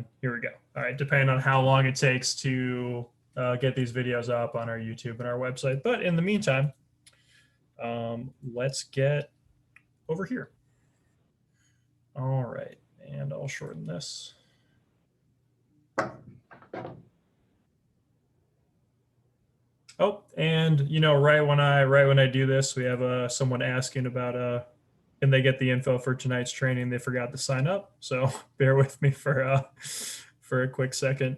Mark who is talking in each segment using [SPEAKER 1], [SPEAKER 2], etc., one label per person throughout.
[SPEAKER 1] then here we go. All right, depending on how long it takes to get these videos up on our YouTube and our website. But in the meantime, let's get over here. All right, and I'll shorten this. Oh, and right when I do this, we have someone asking about can they get the info for tonight's training? They forgot to sign up, so bear with me for a quick second.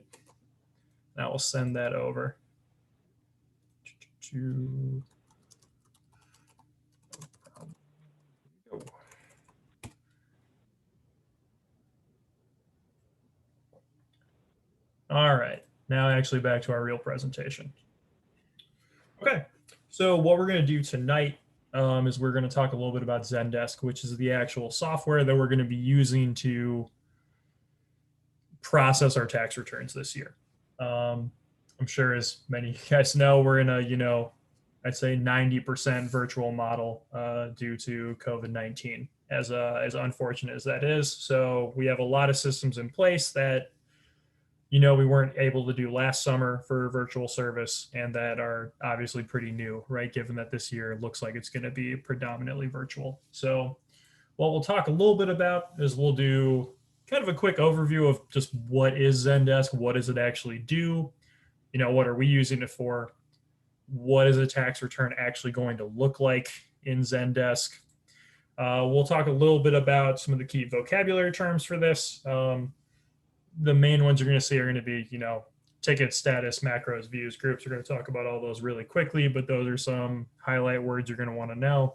[SPEAKER 1] I will send that over. All right, now actually back to our real presentation. Okay, so what we're going to do tonight is we're going to talk a little bit about Zendesk, which is the actual software that we're going to be using to process our tax returns this year. I'm sure as many of you guys know, we're in a, I'd say 90% virtual model due to COVID-19, as unfortunate as that is. So we have a lot of systems in place that we weren't able to do last summer for virtual service, and that are obviously pretty new, right? Given that this year looks like it's going to be predominantly virtual. So what we'll talk a little bit about is we'll do kind of a quick overview of just what is Zendesk, what does it actually do, what are we using it for, what is a tax return actually going to look like in Zendesk. We'll talk a little bit about some of the key vocabulary terms for this. The main ones you're going to see are going to be, ticket status, macros, views, groups. We're going to talk about all those really quickly, but those are some highlight words you're going to want to know.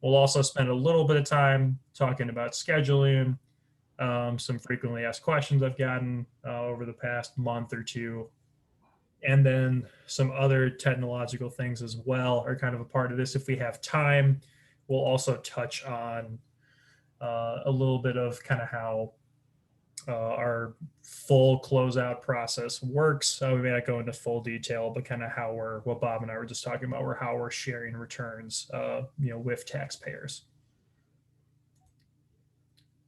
[SPEAKER 1] We'll also spend a little bit of time talking about scheduling, some frequently asked questions I've gotten over the past month or two, and then some other technological things as well are kind of a part of this. If we have time, we'll also touch on a little bit of kind of how our full closeout process works. We may not go into full detail, but kind of what Bob and I were just talking about, how we're sharing returns, with taxpayers.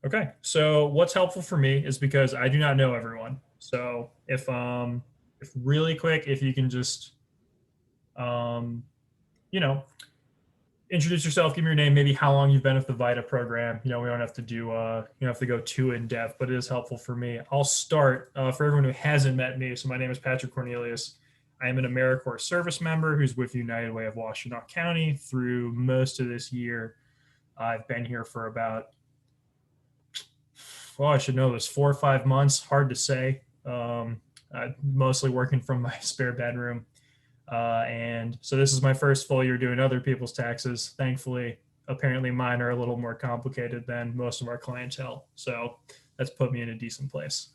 [SPEAKER 1] Okay, so what's helpful for me is because I do not know everyone. So if really quick, if you can just, introduce yourself, give me your name, maybe how long you've been with the VITA program. We don't have to do, you don't have to go too in depth, but it is helpful for me. I'll start for everyone who hasn't met me. So my name is Patrick Cornelius. I am an AmeriCorps service member who's with United Way of Washtenaw County through most of this year. I've been here for about, I should know this, 4 or 5 months. Hard to say. Mostly working from my spare bedroom. And so this is my first full year doing other people's taxes. Thankfully, apparently mine are a little more complicated than most of our clientele. So that's put me in a decent place.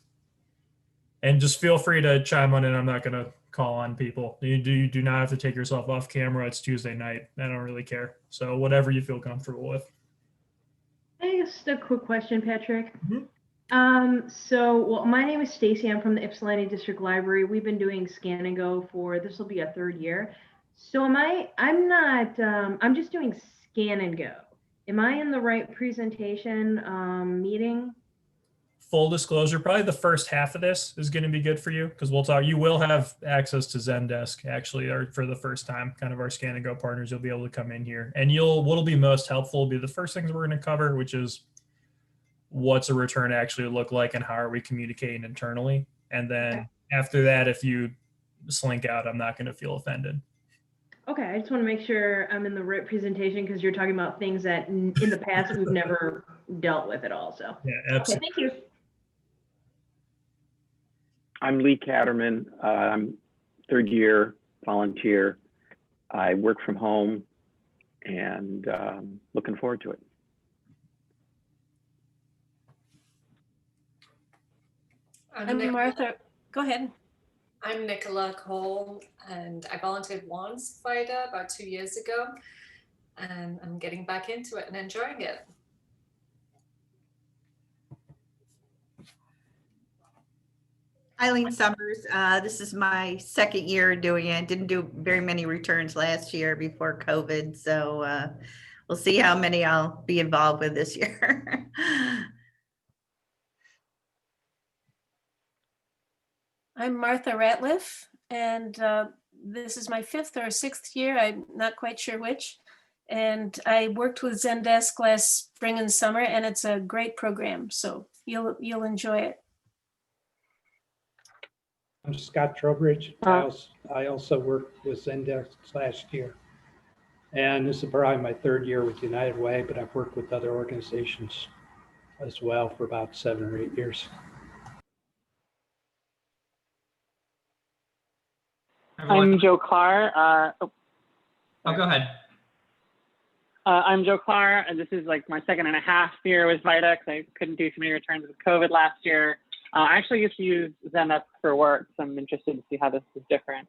[SPEAKER 1] And just feel free to chime on in. I'm not going to call on people. You do not have to take yourself off camera. It's Tuesday night. I don't really care. So whatever you feel comfortable with.
[SPEAKER 2] Hey, just a quick question, Patrick.
[SPEAKER 1] Mm-hmm.
[SPEAKER 2] Well, my name is Stacy. I'm from the Ypsilanti District Library. We've been doing Scan and Go this will be a 3rd year. So I'm just doing Scan and Go. Am I in the right presentation meeting?
[SPEAKER 1] Full disclosure, probably the first half of this is going to be good for you, because you will have access to Zendesk actually, or for the first time, kind of our Scan and Go partners. You'll be able to come in here, and what'll be most helpful will be the first things we're going to cover, which is what's a return actually look like and how are we communicating internally. And then after that, if you slink out, I'm not going to feel offended.
[SPEAKER 2] Okay, I just want to make sure I'm in the right presentation, because you're talking about things that in the past we've never dealt with at all. So
[SPEAKER 1] yeah, absolutely.
[SPEAKER 2] Okay, thank you.
[SPEAKER 3] I'm Lee Catterman. I'm 3rd year volunteer. I work from home and looking forward to it.
[SPEAKER 4] I'm Martha. Go ahead.
[SPEAKER 5] I'm Nicola Cole, and I volunteered once VITA about 2 years ago, and I'm getting back into it and enjoying it.
[SPEAKER 4] Eileen Summers. This is my 2nd year doing it. Didn't do very many returns last year before COVID, so we'll see how many I'll be involved with this year.
[SPEAKER 6] I'm Martha Ratliff, and this is my 5th or 6th year. I'm not quite sure which. And I worked with Zendesk last spring and summer, and it's a great program. So you'll enjoy it.
[SPEAKER 7] I'm Scott Trowbridge. I also worked with Zendesk last year. And this is probably my 3rd year with United Way, but I've worked with other organizations as well for about 7 or 8 years.
[SPEAKER 8] I'm Joe Clark.
[SPEAKER 9] Oh, go ahead.
[SPEAKER 8] I'm Joe Clark, and this is like my 2.5 year with Vita because I couldn't do too many returns with COVID last year. I actually used to use Zendesk for work, so I'm interested to see how this is different.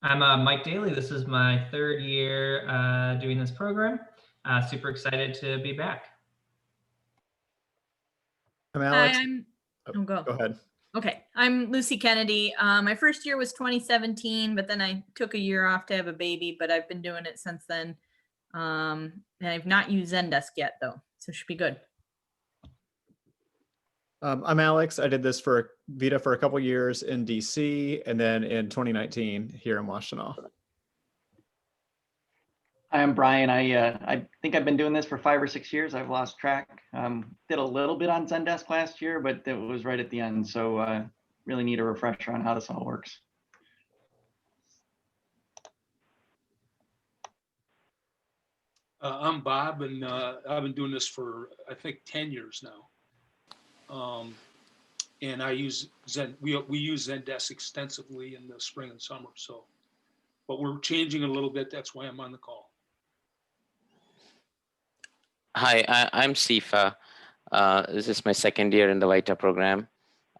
[SPEAKER 9] I'm Mike Daly. This is my 3rd year doing this program. Super excited to be back.
[SPEAKER 10] I'm Alex.
[SPEAKER 11] Hi, go
[SPEAKER 10] ahead.
[SPEAKER 11] Okay, I'm Lucy Kennedy. My first year was 2017, but then I took a year off to have a baby, but I've been doing it since then. And I've not used Zendesk yet though, so it should be good.
[SPEAKER 10] I'm Alex. I did this for Vita for a couple years in DC and then in 2019 here in Washtenaw.
[SPEAKER 12] Hi, I'm Brian. I think I've been doing this for 5 or 6 years. I've lost track. Did a little bit on Zendesk last year, but it was right at the end. So really need a refresher on how this all works.
[SPEAKER 13] I'm Bob, and I've been doing this for, I think, 10 years now. And I use we use Zendesk extensively in the spring and summer. So, but we're changing a little bit. That's why I'm on the call.
[SPEAKER 14] Hi, I'm Sifa. This is my 2nd year in the Vita program.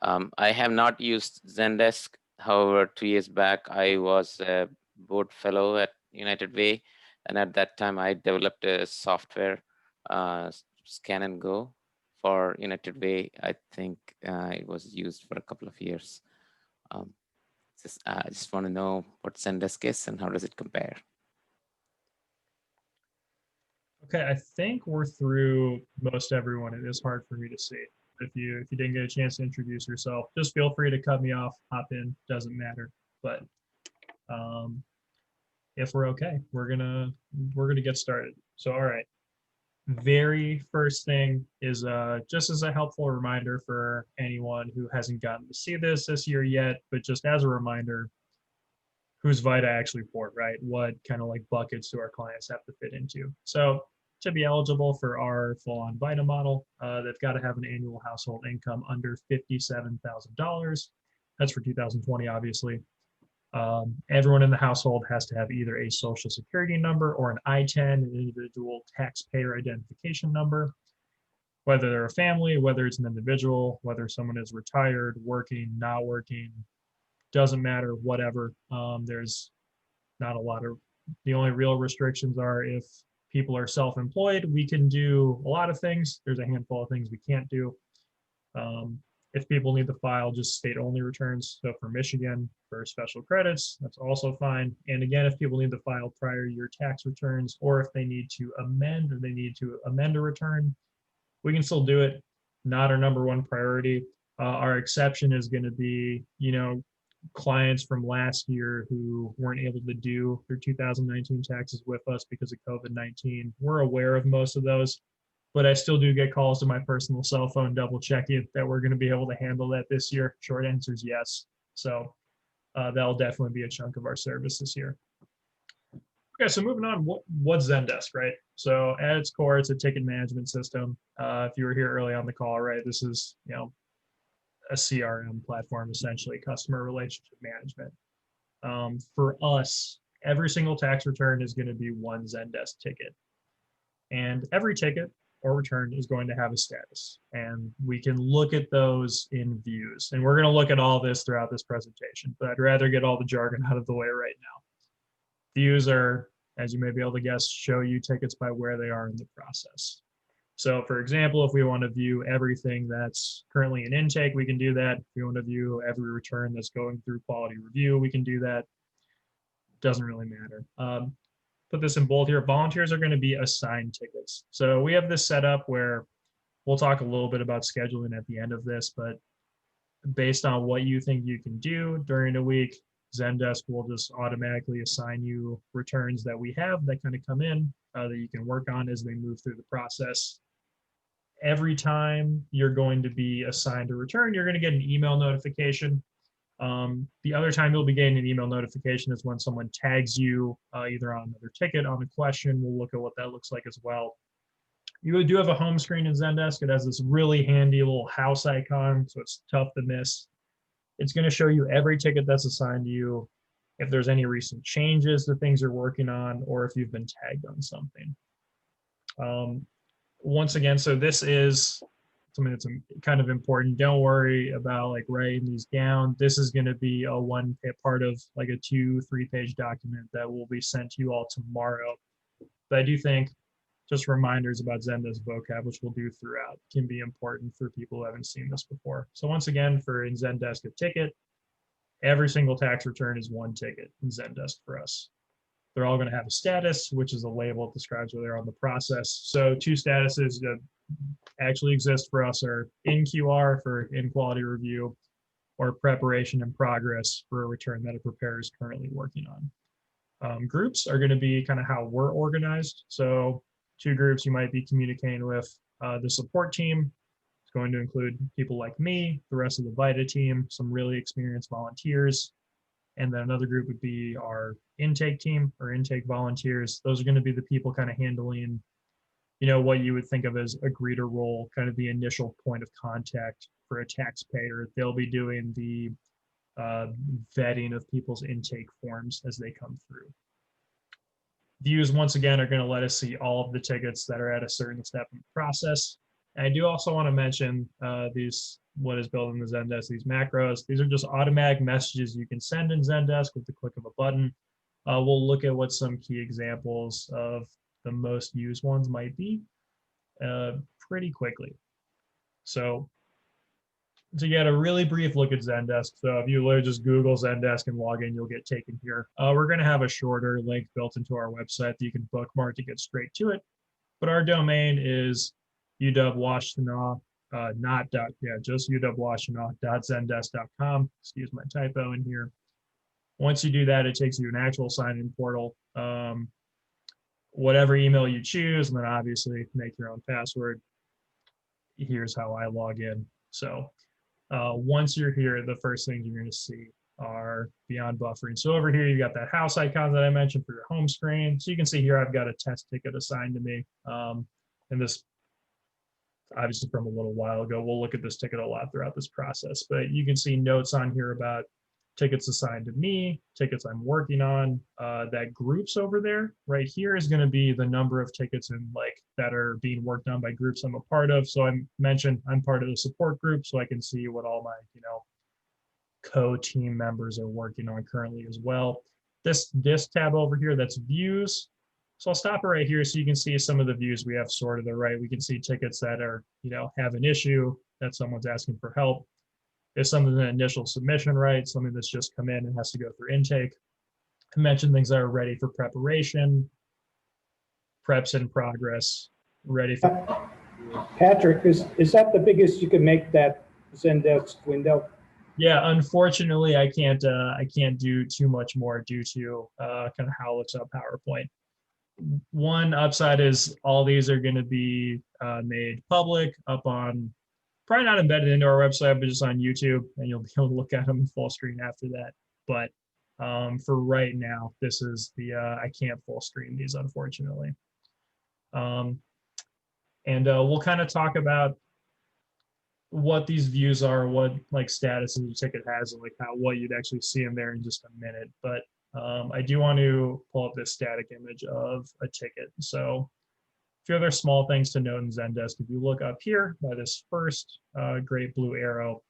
[SPEAKER 14] I have not used Zendesk. However, 2 years back, I was a board fellow at United Way. And at that time, I developed a software, Scan and Go for United Way. I think it was used for a couple of years. I just want to know what Zendesk is and how does it compare?
[SPEAKER 1] Okay, I think we're through most everyone. It is hard for me to see. If you didn't get a chance to introduce yourself, just feel free to cut me off, hop in, doesn't matter. But if we're okay, we're gonna get started. So all right. Very first thing is just as a helpful reminder for anyone who hasn't gotten to see this year yet, but just as a reminder, who's Vita actually for, right? What kind of like buckets do our clients have to fit into? So to be eligible for our full-on Vita model, they've got to have an annual household income under $57,000. That's for 2020, obviously. Everyone in the household has to have either a social security number or an I-10, an individual taxpayer identification number. Whether they're a family, whether it's an individual, whether someone is retired, working, not working, doesn't matter, whatever. There's not a lot of, the only real restrictions are if people are self-employed, we can do a lot of things. There's a handful of things we can't do. If people need to file just state-only returns, so for Michigan, for special credits, that's also fine. And again, if people need to file prior year tax returns, or if they need to amend a return, we can still do it. Not our #1 priority. Our exception is going to be, clients from last year who weren't able to do their 2019 taxes with us because of COVID-19. We're aware of most of those, but I still do get calls to my personal cell phone double checking that we're going to be able to handle that this year. Short answer is yes. So that'll definitely be a chunk of our service this year. Okay, so moving on, what's Zendesk, right? So at its core, it's a ticket management system. If you were here early on the call, right, this is, a CRM platform, essentially, customer relationship management. For us, every single tax return is going to be one Zendesk ticket. And every ticket or return is going to have a status. And we can look at those in views. And we're going to look at all this throughout this presentation, but I'd rather get all the jargon out of the way right now. Views are, as you may be able to guess, show you tickets by where they are in the process. So for example, if we want to view everything that's currently in intake, we can do that. If we want to view every return that's going through quality review, we can do that. Doesn't really matter. Put this in bold here. Volunteers are going to be assigned tickets. So we have this set up where we'll talk a little bit about scheduling at the end of this, but based on what you think you can do during a week, Zendesk will just automatically assign you returns that we have that kind of come in that you can work on as they move through the process. Every time you're going to be assigned a return, you're going to get an email notification. The other time you'll be getting an email notification is when someone tags you either on another ticket, on a question. We'll look at what that looks like as well. You do have a home screen in Zendesk. It has this really handy little house icon, so it's tough to miss. It's going to show you every ticket that's assigned to you, if there's any recent changes to things you're working on, or if you've been tagged on something. Once again, so this is something that's kind of important. Don't worry about like writing these down. This is going to be a part of like a 2-3 page document that will be sent to you all tomorrow. But I do think just reminders about Zendesk vocab, which we'll do throughout, can be important for people who haven't seen this before. So once again, for in Zendesk a ticket, every single tax return is one ticket in Zendesk for us. They're all going to have a status, which is a label that describes where they're on the process. So 2 statuses that actually exist for us are in QR for in quality review, or preparation in progress for a return that a preparer is currently working on. Groups are going to be kind of how we're organized. So 2 groups you might be communicating with. The support team is going to include people like me, the rest of the VITA team, some really experienced volunteers. And then another group would be our intake team or intake volunteers. Those are going to be the people kind of handling, what you would think of as a greeter role, kind of the initial point of contact for a taxpayer. They'll be doing the vetting of people's intake forms as they come through. Views, once again, are going to let us see all of the tickets that are at a certain step in the process. And I do also want to mention what is built in the Zendesk, these macros. These are just automatic messages you can send in Zendesk with the click of a button. We'll look at what some key examples of the most used ones might be pretty quickly. So to get a really brief look at Zendesk, so if you literally just Google Zendesk and log in, you'll get taken here. We're going to have a shorter link built into our website that you can bookmark to get straight to it. But our domain is uw-washtenaw, just uw-washtenaw.zendesk.com. Excuse my typo in here. Once you do that, it takes you an actual sign-in portal. Whatever email you choose, and then obviously make your own password. Here's how I log in. So once you're here, the first things you're going to see are beyond buffering. So over here, you got that house icon that I mentioned for your home screen. So you can see here, I've got a test ticket assigned to me. And this, obviously from a little while ago, we'll look at this ticket a lot throughout this process, but you can see notes on here about tickets assigned to me, tickets I'm working on. That groups over there, right here, is going to be the number of tickets that are being worked on by groups I'm a part of. So I mentioned I'm part of the support group, so I can see what all my co-team members are working on currently as well. This tab over here, that's views. So I'll stop it right here so you can see some of the views we have sorted there, right? We can see tickets that are, have an issue that someone's asking for help. There's something in the initial submission, right? Something that's just come in and has to go through intake. I mentioned things that are ready for preparation, preps in progress, ready for.
[SPEAKER 7] Patrick, is that the biggest you can make that Zendesk window?
[SPEAKER 1] Yeah, unfortunately, I can't do too much more due to kind of how it looks on PowerPoint. One upside is all these are going to be made public up on, probably not embedded into our website, but just on YouTube, and you'll be able to look at them in full screen after that. But for right now, this is the, I can't full screen these, unfortunately. And we'll kind of talk about what these views are, what status the ticket has, and what you'd actually see in there in just a minute. But I do want to pull up this static image of a ticket. So a few other small things to note in Zendesk. If you look up here by this first great blue arrow,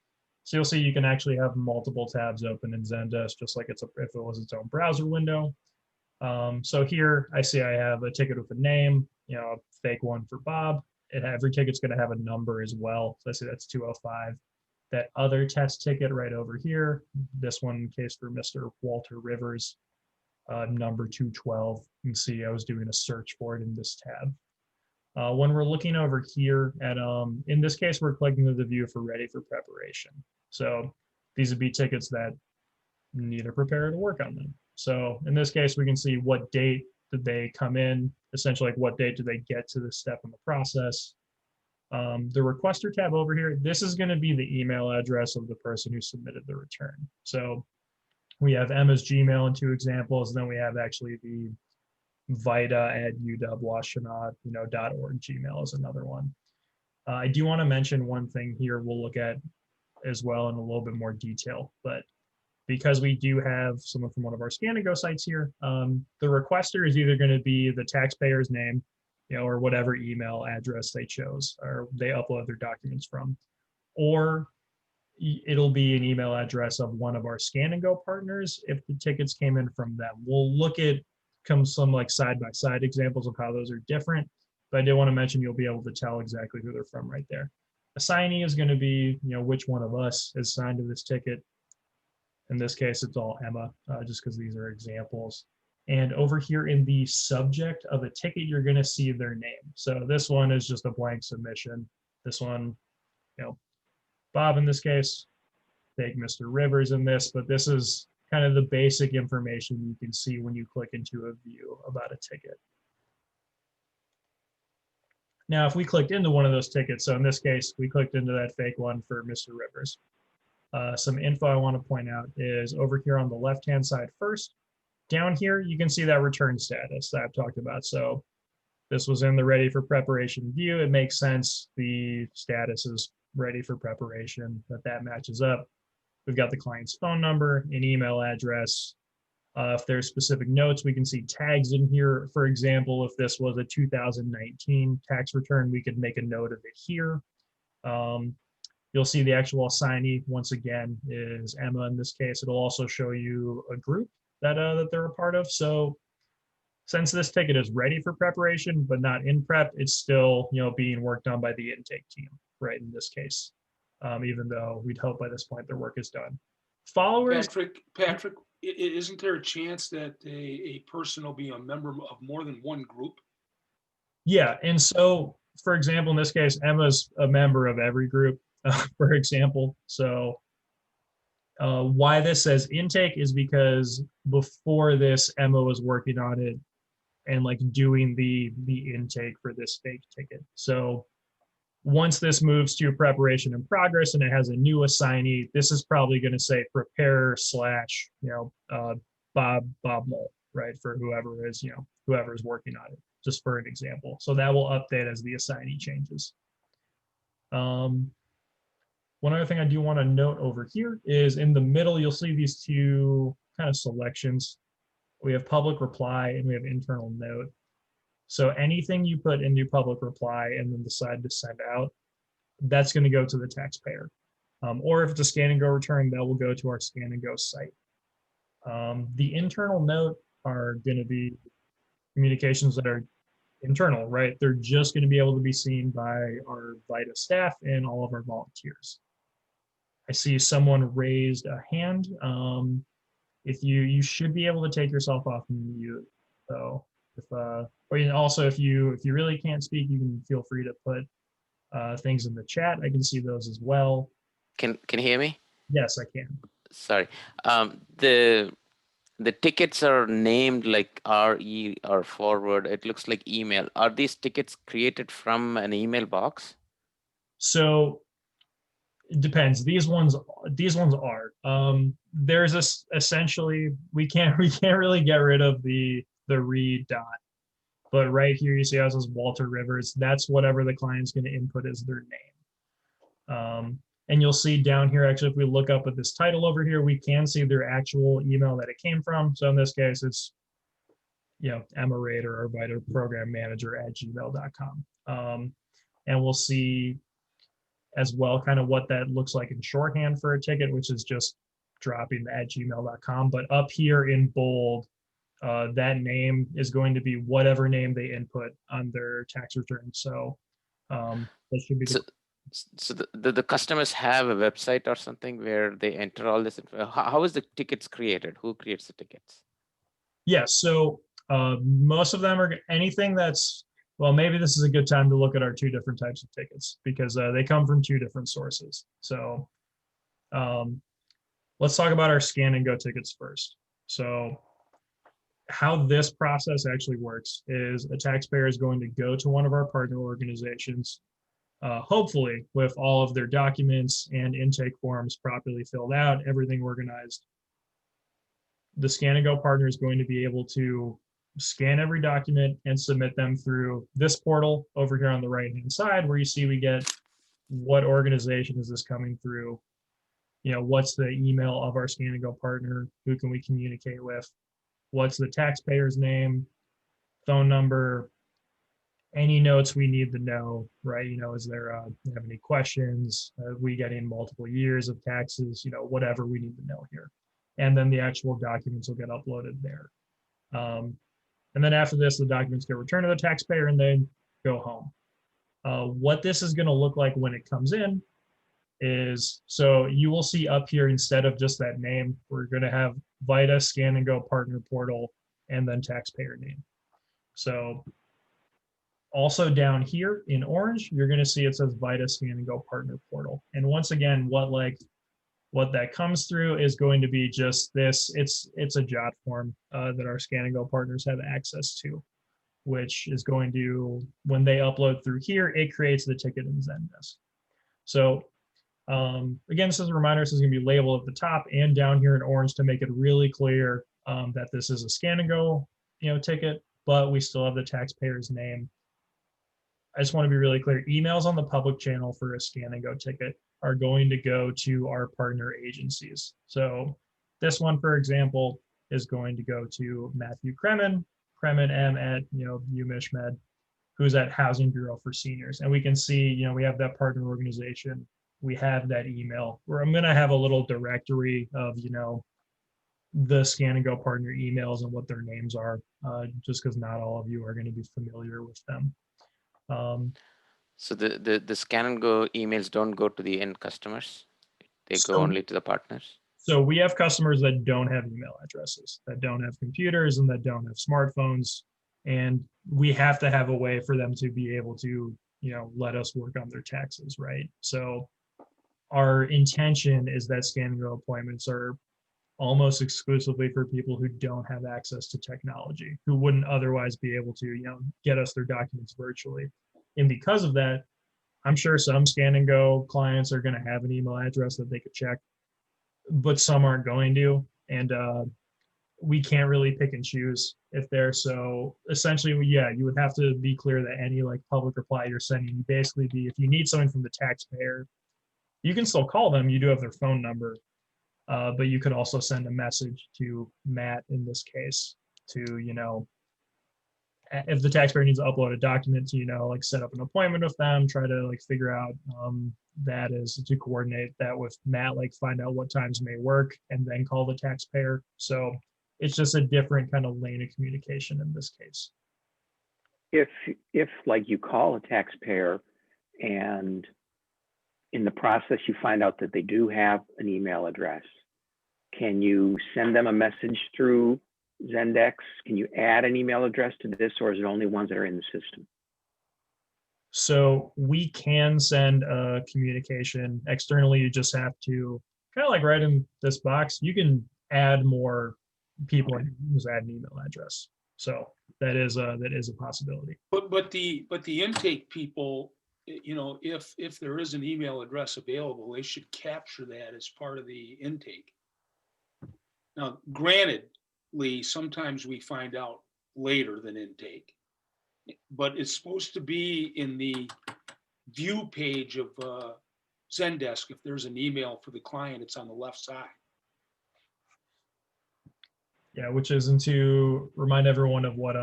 [SPEAKER 1] so you'll see you can actually have multiple tabs open in Zendesk, just like if it was its own browser window. So here I see I have a ticket with a name, a fake one for Bob. Every ticket's going to have a number as well. So I see that's 205. That other test ticket right over here, this one in case for Mr. Walter Rivers, number 212. You can see I was doing a search for it in this tab. When we're looking over here at, in this case, we're clicking to the view for ready for preparation. So these would be tickets that need a preparer to work on them. So in this case, we can see what date did they come in, essentially like what date did they get to this step in the process. The requester tab over here, this is going to be the email address of the person who submitted the return. So we have Emma's Gmail in 2 examples, and then we have actually the vita@uw-washtenaw.org Gmail is another one. I do want to mention one thing here we'll look at as well in a little bit more detail, but because we do have someone from one of our Scan and Go sites here, the requester is either going to be the taxpayer's name, or whatever email address they chose or they upload their documents from, or it'll be an email address of one of our Scan and Go partners if the tickets came in from them. We'll look at some like side-by-side examples of how those are different, but I did want to mention you'll be able to tell exactly who they're from right there. Assignee is going to be, which one of us is signed to this ticket. In this case, it's all Emma, just because these are examples. And over here in the subject of a ticket, you're going to see their name. So this one is just a blank submission. This one, Bob in this case, take Mr. Rivers in this, but this is kind of the basic information you can see when you click into a view about a ticket. Now, if we clicked into one of those tickets, so in this case, we clicked into that fake one for Mr. Rivers. Some info I want to point out is over here on the left-hand side first. Down here, you can see that return status that I've talked about. So this was in the ready for preparation view. It makes sense. The status is ready for preparation, that matches up. We've got the client's phone number, an email address. If there's specific notes, we can see tags in here. For example, if this was a 2019 tax return, we could make a note of it here. You'll see the actual assignee, once again, is Emma in this case. It'll also show you a group that they're a part of. So since this ticket is ready for preparation, but not in prep, it's still being worked on by the intake team, right, in this case, even though we'd hope by this point their work is done. Followers.
[SPEAKER 13] Patrick, isn't there a chance that a person will be a member of more than one group?
[SPEAKER 1] Yeah, and so, for example, in this case, Emma's a member of every group, for example. So why this says intake is because before this, Emma was working on it and like doing the intake for this fake ticket. So once this moves to preparation in progress and it has a new assignee, this is probably going to say prepare / Bob Mole, right, for whoever is working on it, just for an example. So that will update as the assignee changes. One other thing I do want to note over here is in the middle, you'll see these two kind of selections. We have public reply and we have internal note. So anything you put into public reply and then decide to send out, that's going to go to the taxpayer. Or if it's a Scan and Go return, that will go to our Scan and Go site. The internal note are going to be communications that are internal, right? They're just going to be able to be seen by our VITA staff and all of our volunteers. I see someone raised a hand. If you should be able to take yourself off mute. So if you really can't speak, you can feel free to put things in the chat. I can see those as well.
[SPEAKER 14] Can you hear me?
[SPEAKER 1] Yes, I can.
[SPEAKER 14] Sorry. The tickets are named like RE or forward. It looks like email. Are these tickets created from an email box?
[SPEAKER 1] So it depends. These ones are. There's essentially we can't really get rid of the read dot. But right here you see how it says Walter Rivers. That's whatever the client's going to input as their name. And you'll see down here, actually, if we look up at this title over here, we can see their actual email that it came from. So in this case, it's Emma Rader or VITA Program Manager @gmail.com. And we'll see as well kind of what that looks like in shorthand for a ticket, which is just dropping the @gmail.com. But up here in bold, that name is going to be whatever name they input on their tax return. So that should be
[SPEAKER 14] So the customers have a website or something where they enter all this info. How is the tickets created? Who creates the tickets?
[SPEAKER 1] Yeah, so most of them are anything that's well, maybe this is a good time to look at our two different types of tickets because they come from two different sources. So let's talk about our scan and go tickets first. So how this process actually works is a taxpayer is going to go to one of our partner organizations, hopefully with all of their documents and intake forms properly filled out, everything organized. The scan and go partner is going to be able to scan every document and submit them through this portal over here on the right hand side, where you see we get what organization is this coming through, what's the email of our scan and go partner, who can we communicate with, what's the taxpayer's name, phone number, any notes we need to know, right? Is there have any questions, we getting multiple years of taxes, whatever we need to know here, and then the actual documents will get uploaded there. And then after this, the documents get returned to the taxpayer and they go home. What this is going to look like when it comes in is, so you will see up here, instead of just that name, we're going to have VITA Scan and Go Partner Portal and then taxpayer name. So also down here in orange, you're going to see it says VITA Scan and Go Partner Portal. And once again, what that comes through is going to be just this. It's a jot form that our scan and go partners have access to, which is going to, when they upload through here, it creates the ticket in Zendesk. So again, this is a reminder, this is going to be labeled at the top and down here in orange to make it really clear that this is a scan and go ticket, but we still have the taxpayer's name. I just want to be really clear. Emails on the public channel for a scan and go ticket are going to go to our partner agencies. So this one, for example, is going to go to Matthew Kremen M at UMishMed, who's at Housing Bureau for Seniors. And we can see, we have that partner organization. We have that email where I'm going to have a little directory of, the scan and go partner emails and what their names are, just because not all of you are going to be familiar with them.
[SPEAKER 14] So the scan and go emails don't go to the end customers. They go only to the partners.
[SPEAKER 1] So we have customers that don't have email addresses, that don't have computers, and that don't have smartphones. And we have to have a way for them to be able to, let us work on their taxes, right? So our intention is that scan and go appointments are almost exclusively for people who don't have access to technology, who wouldn't otherwise be able to, get us their documents virtually. And because of that, I'm sure some scan and go clients are going to have an email address that they could check, but some aren't going to. And we can't really pick and choose if they're, so essentially, yeah, you would have to be clear that any public reply you're sending, you basically be, if you need something from the taxpayer, you can still call them. You do have their phone number, but you could also send a message to Matt in this case to, if the taxpayer needs to upload a document to, set up an appointment with them, try to figure out that is to coordinate that with Matt, find out what times may work and then call the taxpayer. So it's just a different kind of lane of communication in this case.
[SPEAKER 3] If you call a taxpayer and in the process you find out that they do have an email address, can you send them a message through Zendesk? Can you add an email address to this, or is it only ones that are in the system?
[SPEAKER 1] So we can send a communication externally. You just have to kind of right in this box, you can add more people and just add an email address. So that is a possibility.
[SPEAKER 13] But the intake people, if there is an email address available, they should capture that as part of the intake. Now, grantedly, sometimes we find out later than intake, but it's supposed to be in the view page of Zendesk. If there's an email for the client, it's on the left side.
[SPEAKER 1] Yeah, which isn't to remind everyone of what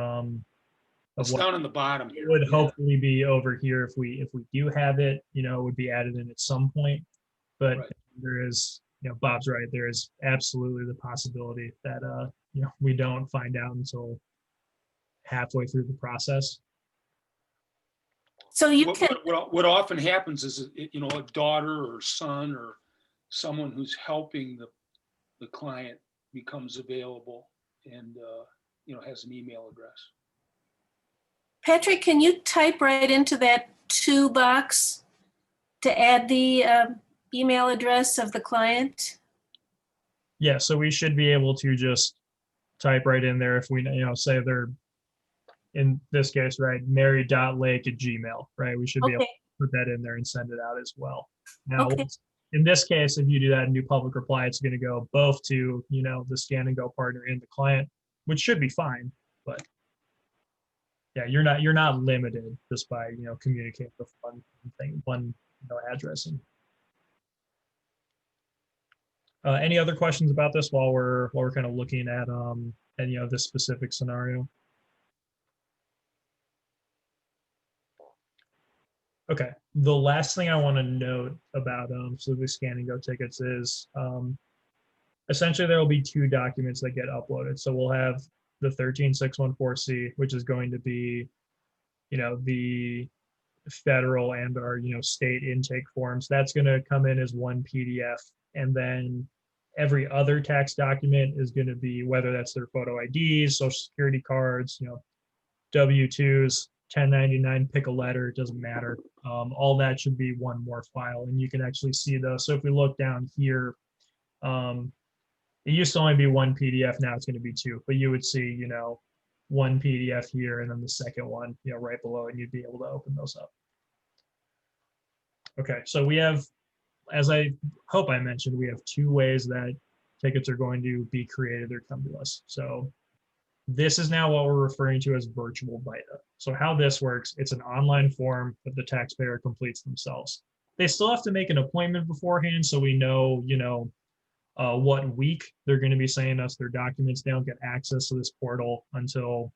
[SPEAKER 13] it's down in the bottom here.
[SPEAKER 1] It would hopefully be over here if we do have it, it would be added in at some point. But right. There is, Bob's right. There is absolutely the possibility that we don't find out until halfway through the process.
[SPEAKER 6] So you can.
[SPEAKER 13] What often happens is, a daughter or son or someone who's helping the client becomes available and has an email address.
[SPEAKER 6] Patrick, can you type right into that to box to add the email address of the client?
[SPEAKER 1] Yeah, so we should be able to just type right in there if we, say they're, in this case, right, mary.lake@gmail, right? We should be able
[SPEAKER 6] Okay,
[SPEAKER 1] to put that in there and send it out as well. Now,
[SPEAKER 6] okay,
[SPEAKER 1] in this case, if you do that and do public reply, it's going to go both to, the Scan and Go partner and the client, which should be fine. But yeah, you're not limited just by, communicating with one thing, one, addressing. Any other questions about this while we're kind of looking at this specific scenario? Okay. The last thing I want to note about so the Scan and Go tickets is essentially there will be two documents that get uploaded. So we'll have the 13614C, which is going to be, the federal and our, state intake forms. That's going to come in as one PDF. And then every other tax document is going to be, whether that's their photo IDs, social security cards, W-2s, 1099, pick a letter, it doesn't matter. All that should be one more file, and you can actually see those. So if we look down here, it used to only be one PDF, now it's going to be two, but you would see, one PDF here and then the second one, right below, and you'd be able to open those up. Okay, so we have, as I hope I mentioned, we have two ways that tickets are going to be created or come to us. So this is now what we're referring to as virtual VITA. So how this works, it's an online form that the taxpayer completes themselves. They still have to make an appointment beforehand, so we know, what week they're going to be sending us their documents. They don't get access to this portal until,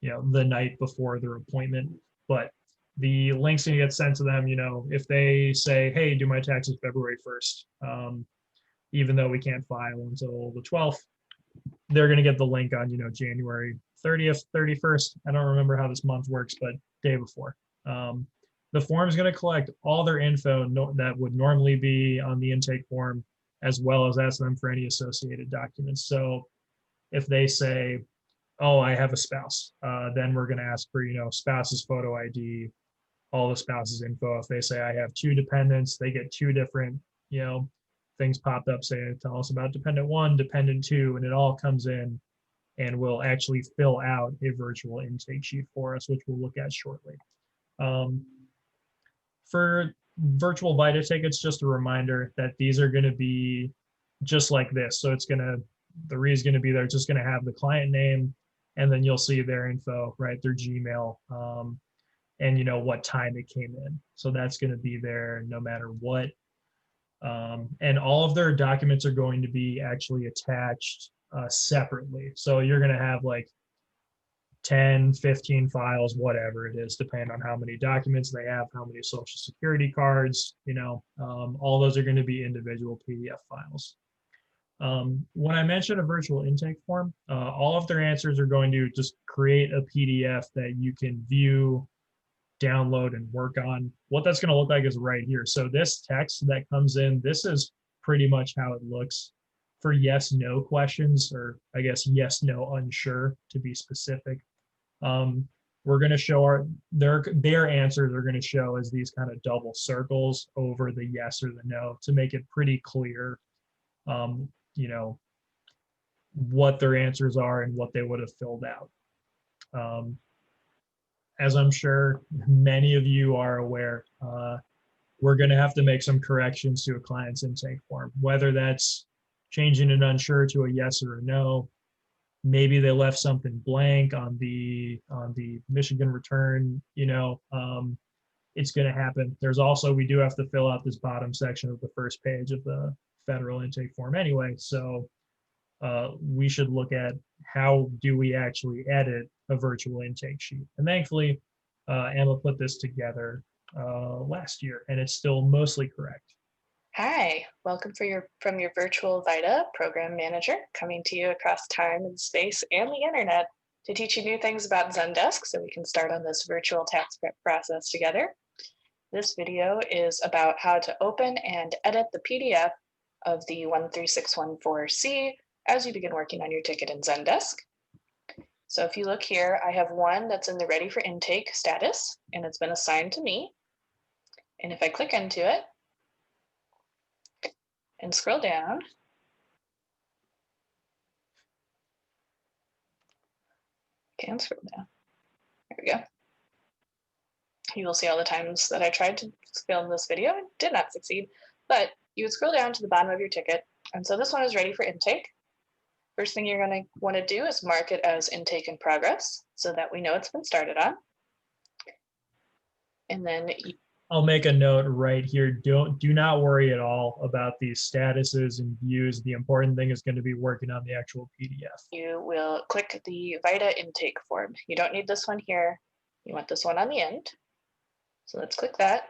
[SPEAKER 1] the night before their appointment. But the links going to get sent to them, if they say, hey, do my taxes February 1st, even though we can't file until the 12th, they're going to get the link on, January 30th, 31st. I don't remember how this month works, but day before. The form is going to collect all their info that would normally be on the intake form, as well as ask them for any associated documents. So if they say, oh, I have a spouse, then we're going to ask for, spouse's photo ID, all the spouse's info. If they say I have two dependents, they get two different, things popped up saying, tell us about dependent 1, dependent 2, and it all comes in and will actually fill out a virtual intake sheet for us, which we'll look at shortly. For virtual VITA tickets, just a reminder that these are going to be just like this. So the read is going to be there. It's just going to have the client name, and then you'll see their info, right? Their Gmail, and what time it came in. So that's going to be there no matter what. And all of their documents are going to be actually attached separately. So you're going to have like 10, 15 files, whatever it is, depending on how many documents they have, how many social security cards, all those are going to be individual PDF files. When I mentioned a virtual intake form, all of their answers are going to just create a PDF that you can view, download, and work on. What that's going to look like is right here. So this text that comes in, this is pretty much how it looks for yes, no questions, or I guess yes, no, unsure to be specific. We're going to show their answers are going to show as these kind of double circles over the yes or the no to make it pretty clear, what their answers are and what they would have filled out. As I'm sure many of you are aware, we're going to have to make some corrections to a client's intake form, whether that's changing an unsure to a yes or a no. Maybe they left something blank on the Michigan return, it's going to happen. There's also, we do have to fill out this bottom section of the first page of the federal intake form anyway. So we should look at how do we actually edit a virtual intake sheet. And thankfully, Emma put this together last year, and it's still mostly correct.
[SPEAKER 15] Hi, welcome from your virtual VITA program manager, coming to you across time and space and the internet to teach you new things about Zendesk so we can start on this virtual tax prep process together. This video is about how to open and edit the PDF of the 13614C as you begin working on your ticket in Zendesk. So if you look here, I have one that's in the ready for intake status, and it's been assigned to me. And if I click into it and scroll down, can scroll down. There we go. You will see all the times that I tried to film this video and did not succeed, but you would scroll down to the bottom of your ticket. And so this one is ready for intake. First thing you're going to want to do is mark it as intake in progress so that we know it's been started on. And then
[SPEAKER 1] I'll make a note right here. Do not worry at all about these statuses and views. The important thing is going to be working on the actual PDF.
[SPEAKER 15] you will click the VITA intake form. You don't need this one here. You want this one on the end. So let's click that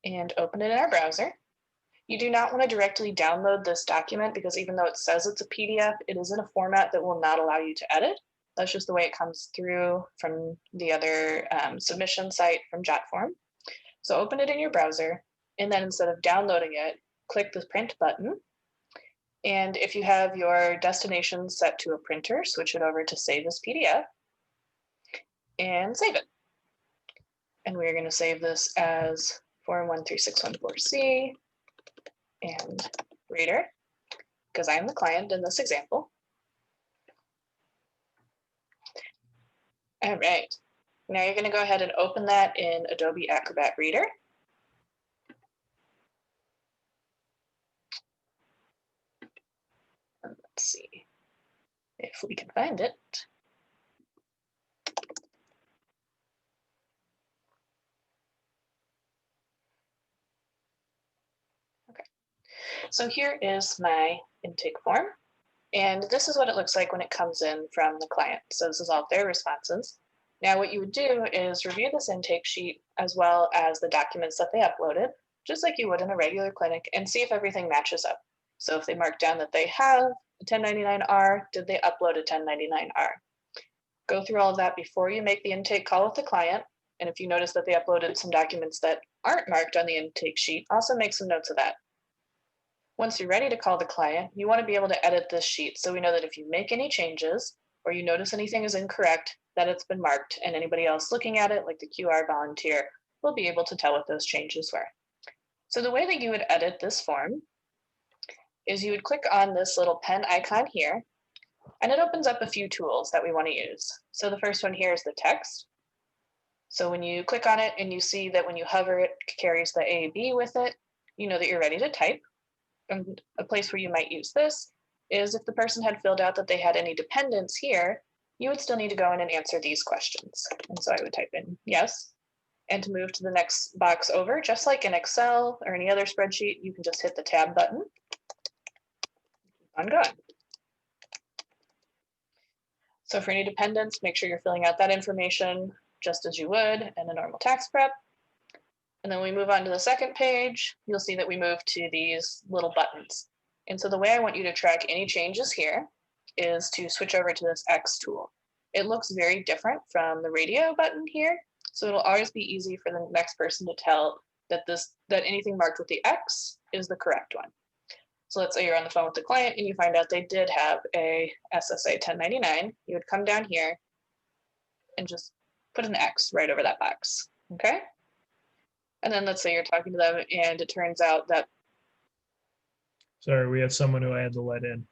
[SPEAKER 15] and open it in our browser. You do not want to directly download this document because even though it says it's a PDF, it is in a format that will not allow you to edit. That's just the way it comes through from the other submission site from JotForm. So open it in your browser, and then instead of downloading it, click the print button. And if you have your destination set to a printer, switch it over to save as PDF and save it. And we're going to save this as form 13614C and reader, because I am the client in this example. All right, now you're going to go ahead and open that in Adobe Acrobat Reader. And let's see if we can find it. Okay, so here is my intake form. And this is what it looks like when it comes in from the client. So this is all of their responses. Now what you would do is review this intake sheet as well as the documents that they uploaded, just like you would in a regular clinic, and see if everything matches up. So if they mark down that they have a 1099-R, did they upload a 1099-R? Go through all of that before you make the intake call with the client. And if you notice that they uploaded some documents that aren't marked on the intake sheet, also make some notes of that. Once you're ready to call the client, you want to be able to edit this sheet so we know that if you make any changes or you notice anything is incorrect, that it's been marked, and anybody else looking at it, like the QR volunteer, will be able to tell what those changes were. So the way that you would edit this form is you would click on this little pen icon here, and it opens up a few tools that we want to use. So the first one here is the text. So when you click on it and you see that when you hover, it carries the A/B with it, you know that you're ready to type. And a place where you might use this is if the person had filled out that they had any dependents here, you would still need to go in and answer these questions. And so I would type in yes. And to move to the next box over, just like in Excel or any other spreadsheet, you can just hit the tab button. Keep on going. So for any dependents, make sure you're filling out that information just as you would in a normal tax prep. And then we move on to the second page, you'll see that we move to these little buttons. And so the way I want you to track any changes here is to switch over to this X tool. It looks very different from the radio button here. So it'll always be easy for the next person to tell that that anything marked with the X is the correct one. So let's say you're on the phone with the client and you find out they did have a SSA 1099. You would come down here and just put an X right over that box, okay? And then let's say you're talking to them and it turns out that.
[SPEAKER 1] Sorry, we have someone who I had to let in.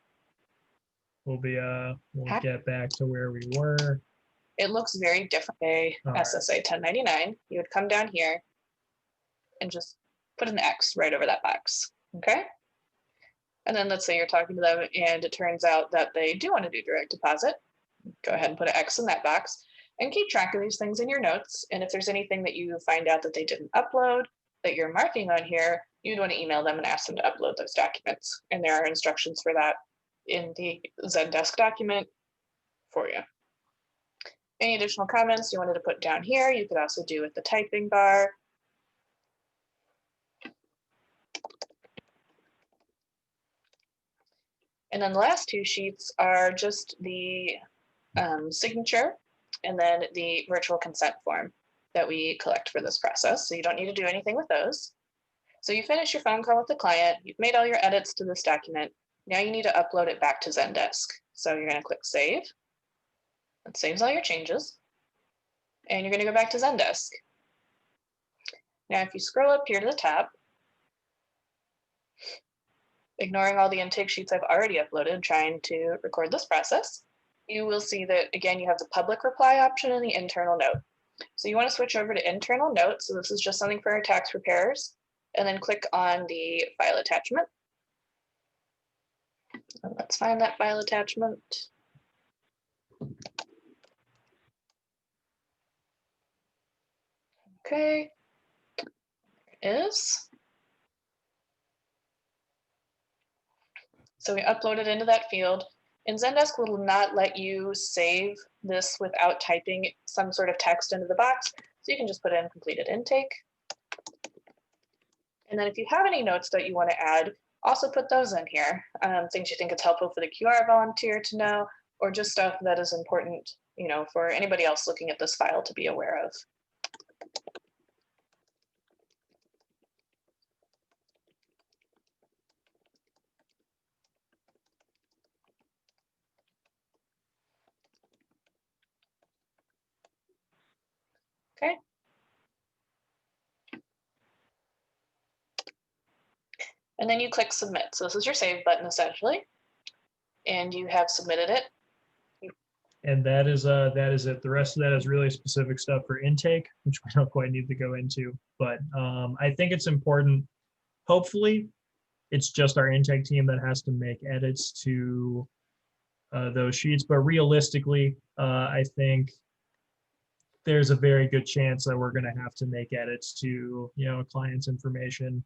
[SPEAKER 1] We'll get back to where we were.
[SPEAKER 15] It looks very different. A SSA 1099, you would come down here and just put an X right over that box, okay? And then let's say you're talking to them and it turns out that they do want to do direct deposit. Go ahead and put an X in that box. And keep track of these things in your notes. And if there's anything that you find out that they didn't upload that you're marking on here, you'd want to email them and ask them to upload those documents. And there are instructions for that in the Zendesk document for you. Any additional comments you wanted to put down here, you could also do with the typing bar. And then the last two sheets are just the signature and then the virtual consent form that we collect for this process. So you don't need to do anything with those. So you finish your phone call with the client, you've made all your edits to this document. Now you need to upload it back to Zendesk. So you're going to click save. It saves all your changes. And you're going to go back to Zendesk. Now, if you scroll up here to the top, ignoring all the intake sheets I've already uploaded, trying to record this process, you will see that, again, you have the public reply option and the internal note. So you want to switch over to internal note. So this is just something for our tax preparers. And then click on the file attachment. And let's find that file attachment. Okay, there it is. So we upload it into that field, and Zendesk will not let you save this without typing some sort of text into the box. So you can just put in completed intake. And then if you have any notes that you want to add, also put those in here. Things you think it's helpful for the QR volunteer to know, or just stuff that is important, you know, for anybody else looking at this file to be aware of. Okay. And then you click submit. So this is your save button essentially, and you have submitted it.
[SPEAKER 1] And that is it. The rest of that is really specific stuff for intake, which we don't quite need to go into. But I think it's important. Hopefully, it's just our intake team that has to make edits to those sheets. But realistically, I think there's a very good chance that we're going to have to make edits to, you know, a client's information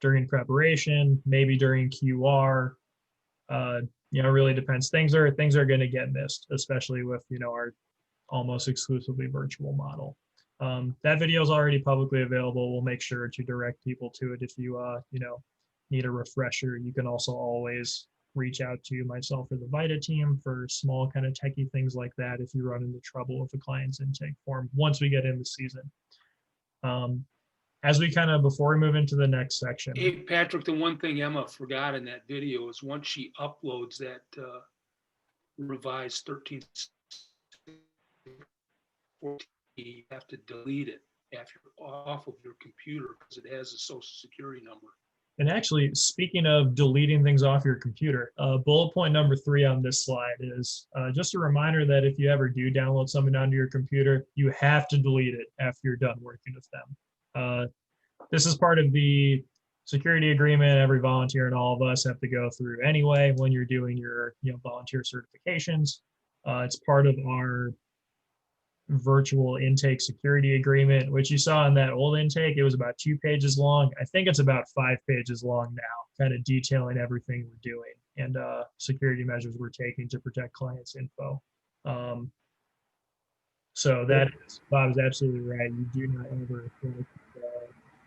[SPEAKER 1] during preparation, maybe during QR. You know, it really depends. Things are going to get missed, especially with, you know, our almost exclusively virtual model. That video is already publicly available. We'll make sure to direct people to it if you you know, need a refresher. You can also always reach out to myself or the Vita team for small kind of techie things like that if you run into trouble with the client's intake form once we get into season. As we kind of, before we move into the next section.
[SPEAKER 13] Hey, Patrick, the one thing Emma forgot in that video is once she uploads that revised 13, you have to delete it off of your computer because it has a social security number.
[SPEAKER 1] And actually, speaking of deleting things off your computer, bullet point number 3 on this slide is just a reminder that if you ever do download something onto your computer, you have to delete it after you're done working with them. This is part of the security agreement every volunteer and all of us have to go through anyway when you're doing your, you know, volunteer certifications. It's part of our virtual intake security agreement, which you saw in that old intake. It was about 2 pages long. I think it's about 5 pages long now, kind of detailing everything we're doing and security measures we're taking to protect clients' info. So that is, Bob is absolutely right. You do not ever.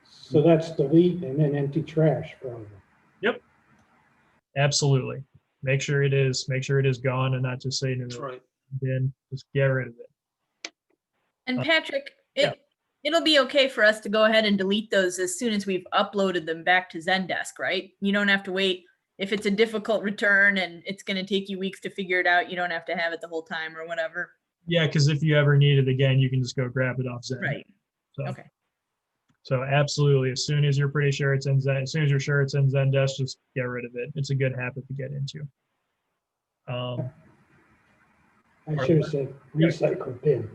[SPEAKER 7] So that's delete and then empty trash, probably.
[SPEAKER 1] Yep. Absolutely. Make sure it is gone and not just sitting in the bin. Just get rid of it.
[SPEAKER 11] And Patrick, it'll be okay for us to go ahead and delete those as soon as we've uploaded them back to Zendesk, right? You don't have to wait. If it's a difficult return and it's going to take you weeks to figure it out, you don't have to have it the whole time or whatever.
[SPEAKER 1] Yeah, because if you ever need it again, you can just go grab it off Zen.
[SPEAKER 11] Right.
[SPEAKER 1] So,
[SPEAKER 11] okay.
[SPEAKER 1] So absolutely, as soon as you're pretty sure it's in Zen, as soon as you're sure it's in Zendesk, just get rid of it. It's a good habit to get into.
[SPEAKER 7] I should have said recycle bin.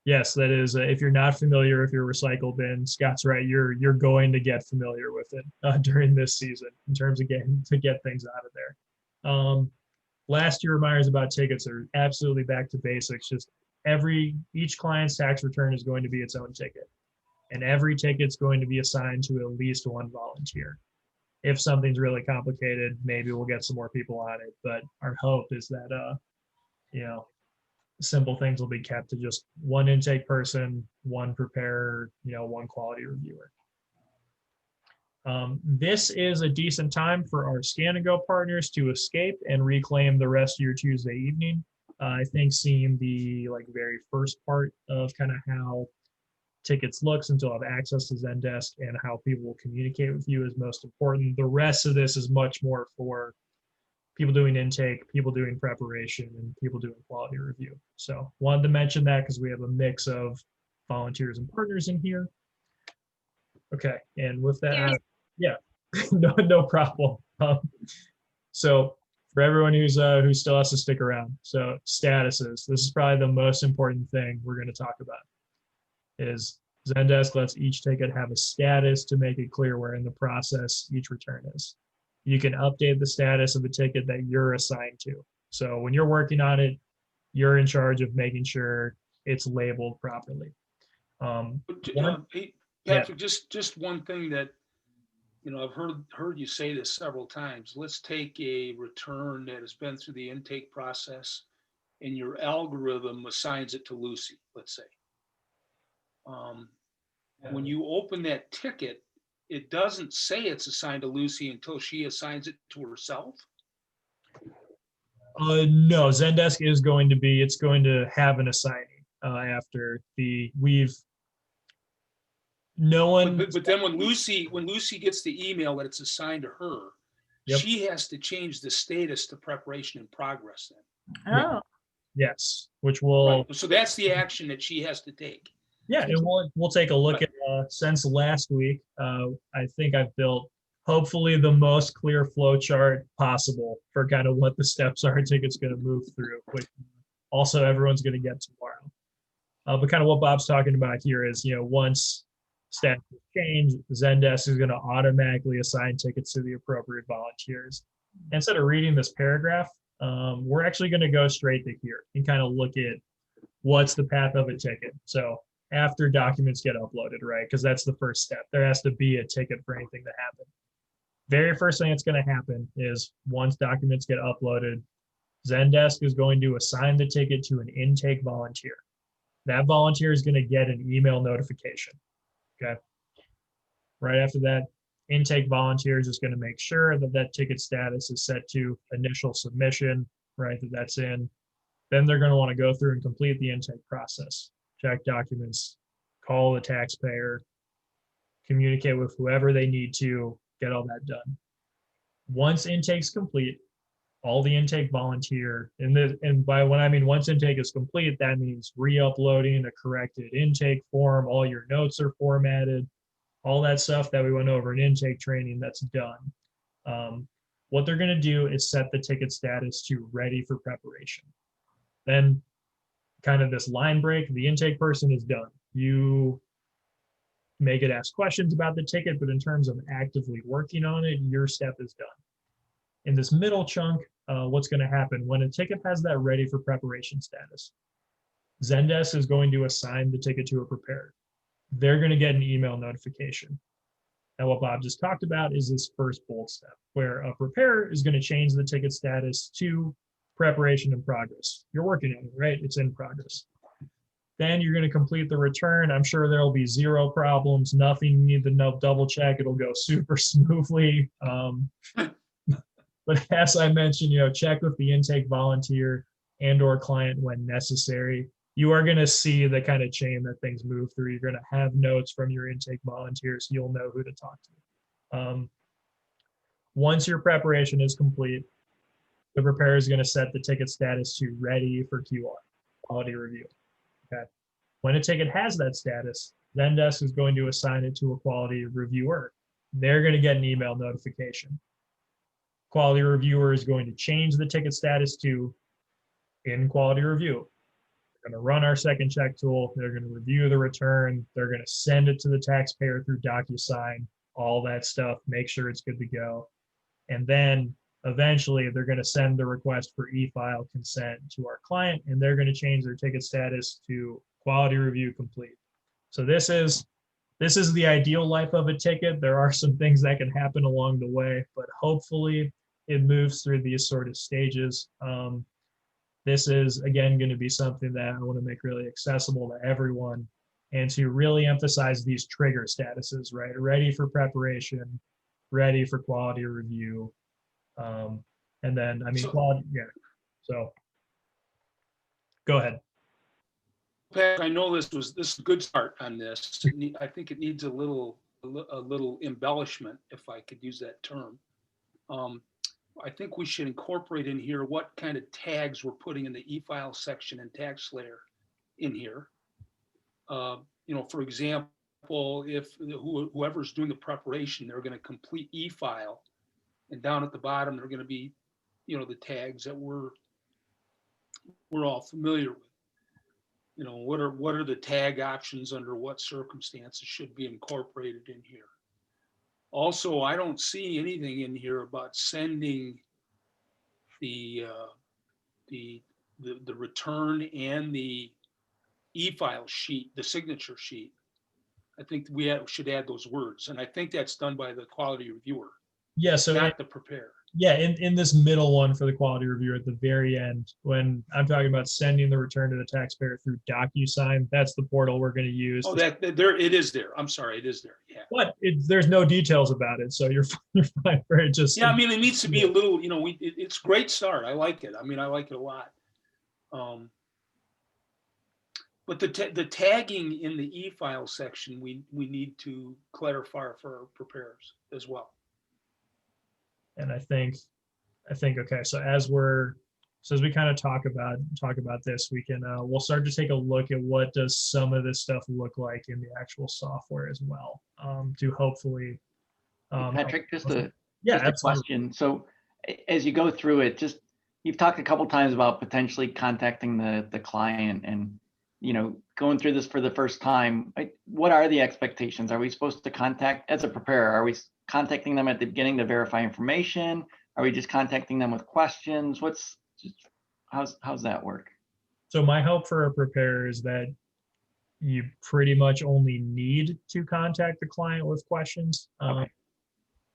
[SPEAKER 1] Yes, that is. If you're not familiar with your recycle bin, Scott's right. You're going to get familiar with it during this season in terms of getting to get things out of there. Last year reminders about tickets are absolutely back to basics. Just each client's tax return is going to be its own ticket, and every ticket's going to be assigned to at least one volunteer. If something's really complicated, maybe we'll get some more people on it. But our hope is that you know, simple things will be kept to just one intake person, one preparer, you know, one quality reviewer. This is a decent time for our Scan and Go partners to escape and reclaim the rest of your Tuesday evening. I think seeing the very first part of kind of how tickets look since you'll have access to Zendesk and how people will communicate with you is most important. The rest of this is much more for people doing intake, people doing preparation, and people doing quality review. So wanted to mention that because we have a mix of volunteers and partners in here. Okay, and with that, yeah, no problem. So for everyone who still has to stick around, so statuses. This is probably the most important thing we're going to talk about. Is Zendesk lets each ticket have a status to make it clear where in the process each return is. You can update the status of the ticket that you're assigned to. So when you're working on it, you're in charge of making sure it's labeled properly.
[SPEAKER 13] Hey, Patrick, just one thing that, I've heard you say this several times. Let's take a return that has been through the intake process and your algorithm assigns it to Lucy, let's say. When you open that ticket, it doesn't say it's assigned to Lucy until she assigns it to herself.
[SPEAKER 1] No, Zendesk is going to have an assignee after no one.
[SPEAKER 13] But then when Lucy gets the email that it's assigned to her, she has to change the status to preparation in progress then.
[SPEAKER 11] Oh.
[SPEAKER 1] Yes, which will.
[SPEAKER 13] Right. So that's the action that she has to take.
[SPEAKER 1] Yeah, and we'll take a look at since last week. I think I've built hopefully the most clear flow chart possible for kind of what the steps are ticket's going to move through, which also everyone's going to get tomorrow. But kind of what Bob's talking about here is, once status is changed, Zendesk is going to automatically assign tickets to the appropriate volunteers. Instead of reading this paragraph, we're actually going to go straight to here and kind of look at what's the path of a ticket. So after documents get uploaded, right? Because that's the first step. There has to be a ticket for anything to happen. Very first thing that's going to happen is once documents get uploaded, Zendesk is going to assign the ticket to an intake volunteer. That volunteer is going to get an email notification. Okay. Right after that, intake volunteer is just going to make sure that that ticket status is set to initial submission, right? That's in. Then they're going to want to go through and complete the intake process. Check documents, call the taxpayer, communicate with whoever they need to, get all that done. Once intake's complete, all the intake volunteer, and by when I mean once intake is complete, that means re-uploading a corrected intake form, all your notes are formatted, all that stuff that we went over in intake training, that's done. What they're going to do is set the ticket status to ready for preparation. Then kind of this line break, the intake person is done. You may get asked questions about the ticket, but in terms of actively working on it, your step is done. In this middle chunk, what's going to happen when a ticket has that ready for preparation status, Zendesk is going to assign the ticket to a preparer. They're going to get an email notification. And what Bob just talked about is this first bold step, where a preparer is going to change the ticket status to preparation in progress. You're working on it, right? It's in progress. Then you're going to complete the return. I'm sure there will be zero problems, nothing you need to double check. It'll go super smoothly. But as I mentioned, check with the intake volunteer and or client when necessary. You are going to see the kind of chain that things move through. You're going to have notes from your intake volunteers. You'll know who to talk to. Once your preparation is complete, the preparer is going to set the ticket status to ready for QR, quality review. Okay. When a ticket has that status, Zendesk is going to assign it to a quality reviewer. They're going to get an email notification. Quality reviewer is going to change the ticket status to in quality review. They're going to run our second check tool. They're going to review the return. They're going to send it to the taxpayer through DocuSign, all that stuff, make sure it's good to go. And then eventually they're going to send the request for e-file consent to our client, and they're going to change their ticket status to quality review complete. So this is the ideal life of a ticket. There are some things that can happen along the way, but hopefully it moves through these sort of stages. This is, again, going to be something that I want to make really accessible to everyone and to really emphasize these trigger statuses, right? Ready for preparation, ready for quality review. And then, quality, yeah. So go ahead.
[SPEAKER 13] Pat, I know this is a good start on this. I think it needs a little embellishment, if I could use that term. I think we should incorporate in here what kind of tags we're putting in the e-file section and tag Slayer in here. For example, if whoever's doing the preparation, they're going to complete e-file, and down at the bottom, they're going to be, the tags that we're all familiar with. What are the tag options under what circumstances should be incorporated in here. Also, I don't see anything in here about sending the return and the e-file sheet, the signature sheet. I think we should add those words, and I think that's done by the quality reviewer,
[SPEAKER 1] Yeah, so
[SPEAKER 13] not the preparer.
[SPEAKER 1] Yeah, in this middle one for the quality reviewer at the very end, when I'm talking about sending the return to the taxpayer through DocuSign, that's the portal we're going to use.
[SPEAKER 13] Oh, there it is there. I'm sorry, it is there. Yeah.
[SPEAKER 1] But there's no details about it, so you're fine for it. Just
[SPEAKER 13] yeah, I mean, it needs to be a little. It's a great start. I like it. I mean, I like it a lot. But the tagging in the e-file section, we need to clarify for our preparers as well.
[SPEAKER 1] And I think okay, so as we kind of talk about this, we can we'll start to take a look at what does some of this stuff look like in the actual software as well, to hopefully
[SPEAKER 12] Patrick, just a
[SPEAKER 1] absolutely.
[SPEAKER 12] question. So as you go through it, you've talked a couple times about potentially contacting the client and going through this for the first time. What are the expectations? Are we supposed to contact, as a preparer, are we contacting them at the beginning to verify information? Are we just contacting them with questions? How's that work?
[SPEAKER 1] So my hope for a preparer is that you pretty much only need to contact the client with questions.
[SPEAKER 12] Okay.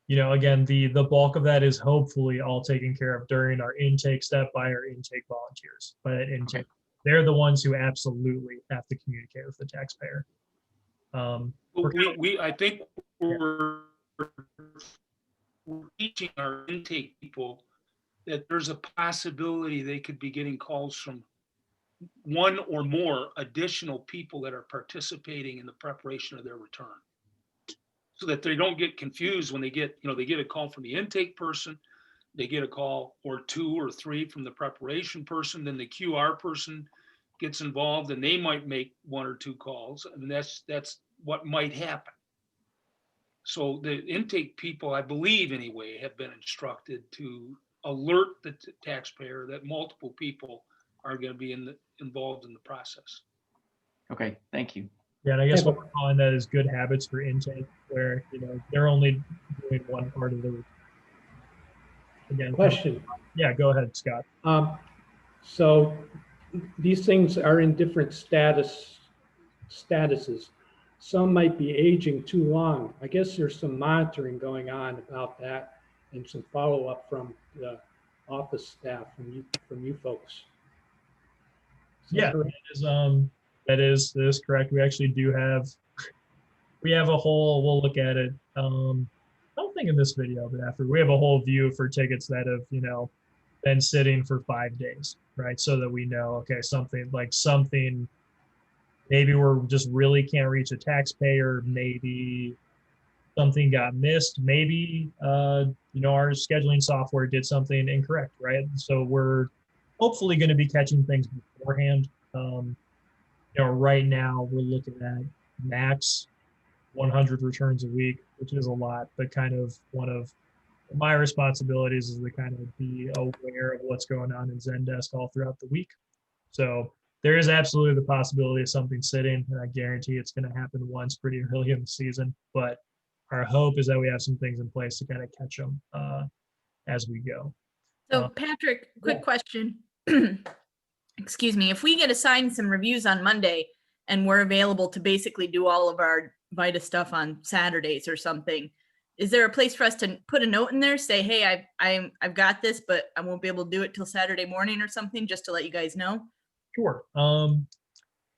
[SPEAKER 1] Again, the bulk of that is hopefully all taken care of during our intake step by our intake volunteers. But intake, they're the ones who absolutely have to communicate with the taxpayer.
[SPEAKER 13] I think we're teaching our intake people that there's a possibility they could be getting calls from one or more additional people that are participating in the preparation of their return, so that they don't get confused when they get a call from the intake person, they get a call or two or three from the preparation person, then the QR person gets involved and they might make one or two calls, and that's what might happen. So the intake people, I believe anyway, have been instructed to alert the taxpayer that multiple people are going to be involved in the process.
[SPEAKER 12] Okay, thank you.
[SPEAKER 1] Yeah, and I guess what we're calling that is good habits for intake, where they're only doing one part of the. Again,
[SPEAKER 7] question.
[SPEAKER 1] Yeah, go ahead, Scott.
[SPEAKER 7] So these things are in different statuses. Some might be aging too long. I guess there's some monitoring going on about that and some follow-up from the office staff, from you folks.
[SPEAKER 1] Yeah, that is correct. We actually do have a whole, we'll look at it. I don't think in this video, but after, we have a whole view for tickets that have, been sitting for 5 days, right? So that we know, okay, something, maybe we're just really can't reach a taxpayer, maybe something got missed, maybe, our scheduling software did something incorrect, right? So we're hopefully going to be catching things beforehand. Right now we're looking at max 100 returns a week, which is a lot, but kind of one of my responsibilities is to kind of be aware of what's going on in Zendesk all throughout the week. So there is absolutely the possibility of something sitting, and I guarantee it's going to happen once pretty early in the season. But our hope is that we have some things in place to kind of catch them as we go.
[SPEAKER 11] So Patrick, quick question. Excuse me. If we get assigned some reviews on Monday and we're available to basically do all of our VITA stuff on Saturdays or something, is there a place for us to put a note in there, say, hey, I've got this, but I won't be able to do it till Saturday morning or something, just to let you guys know?
[SPEAKER 1] Sure.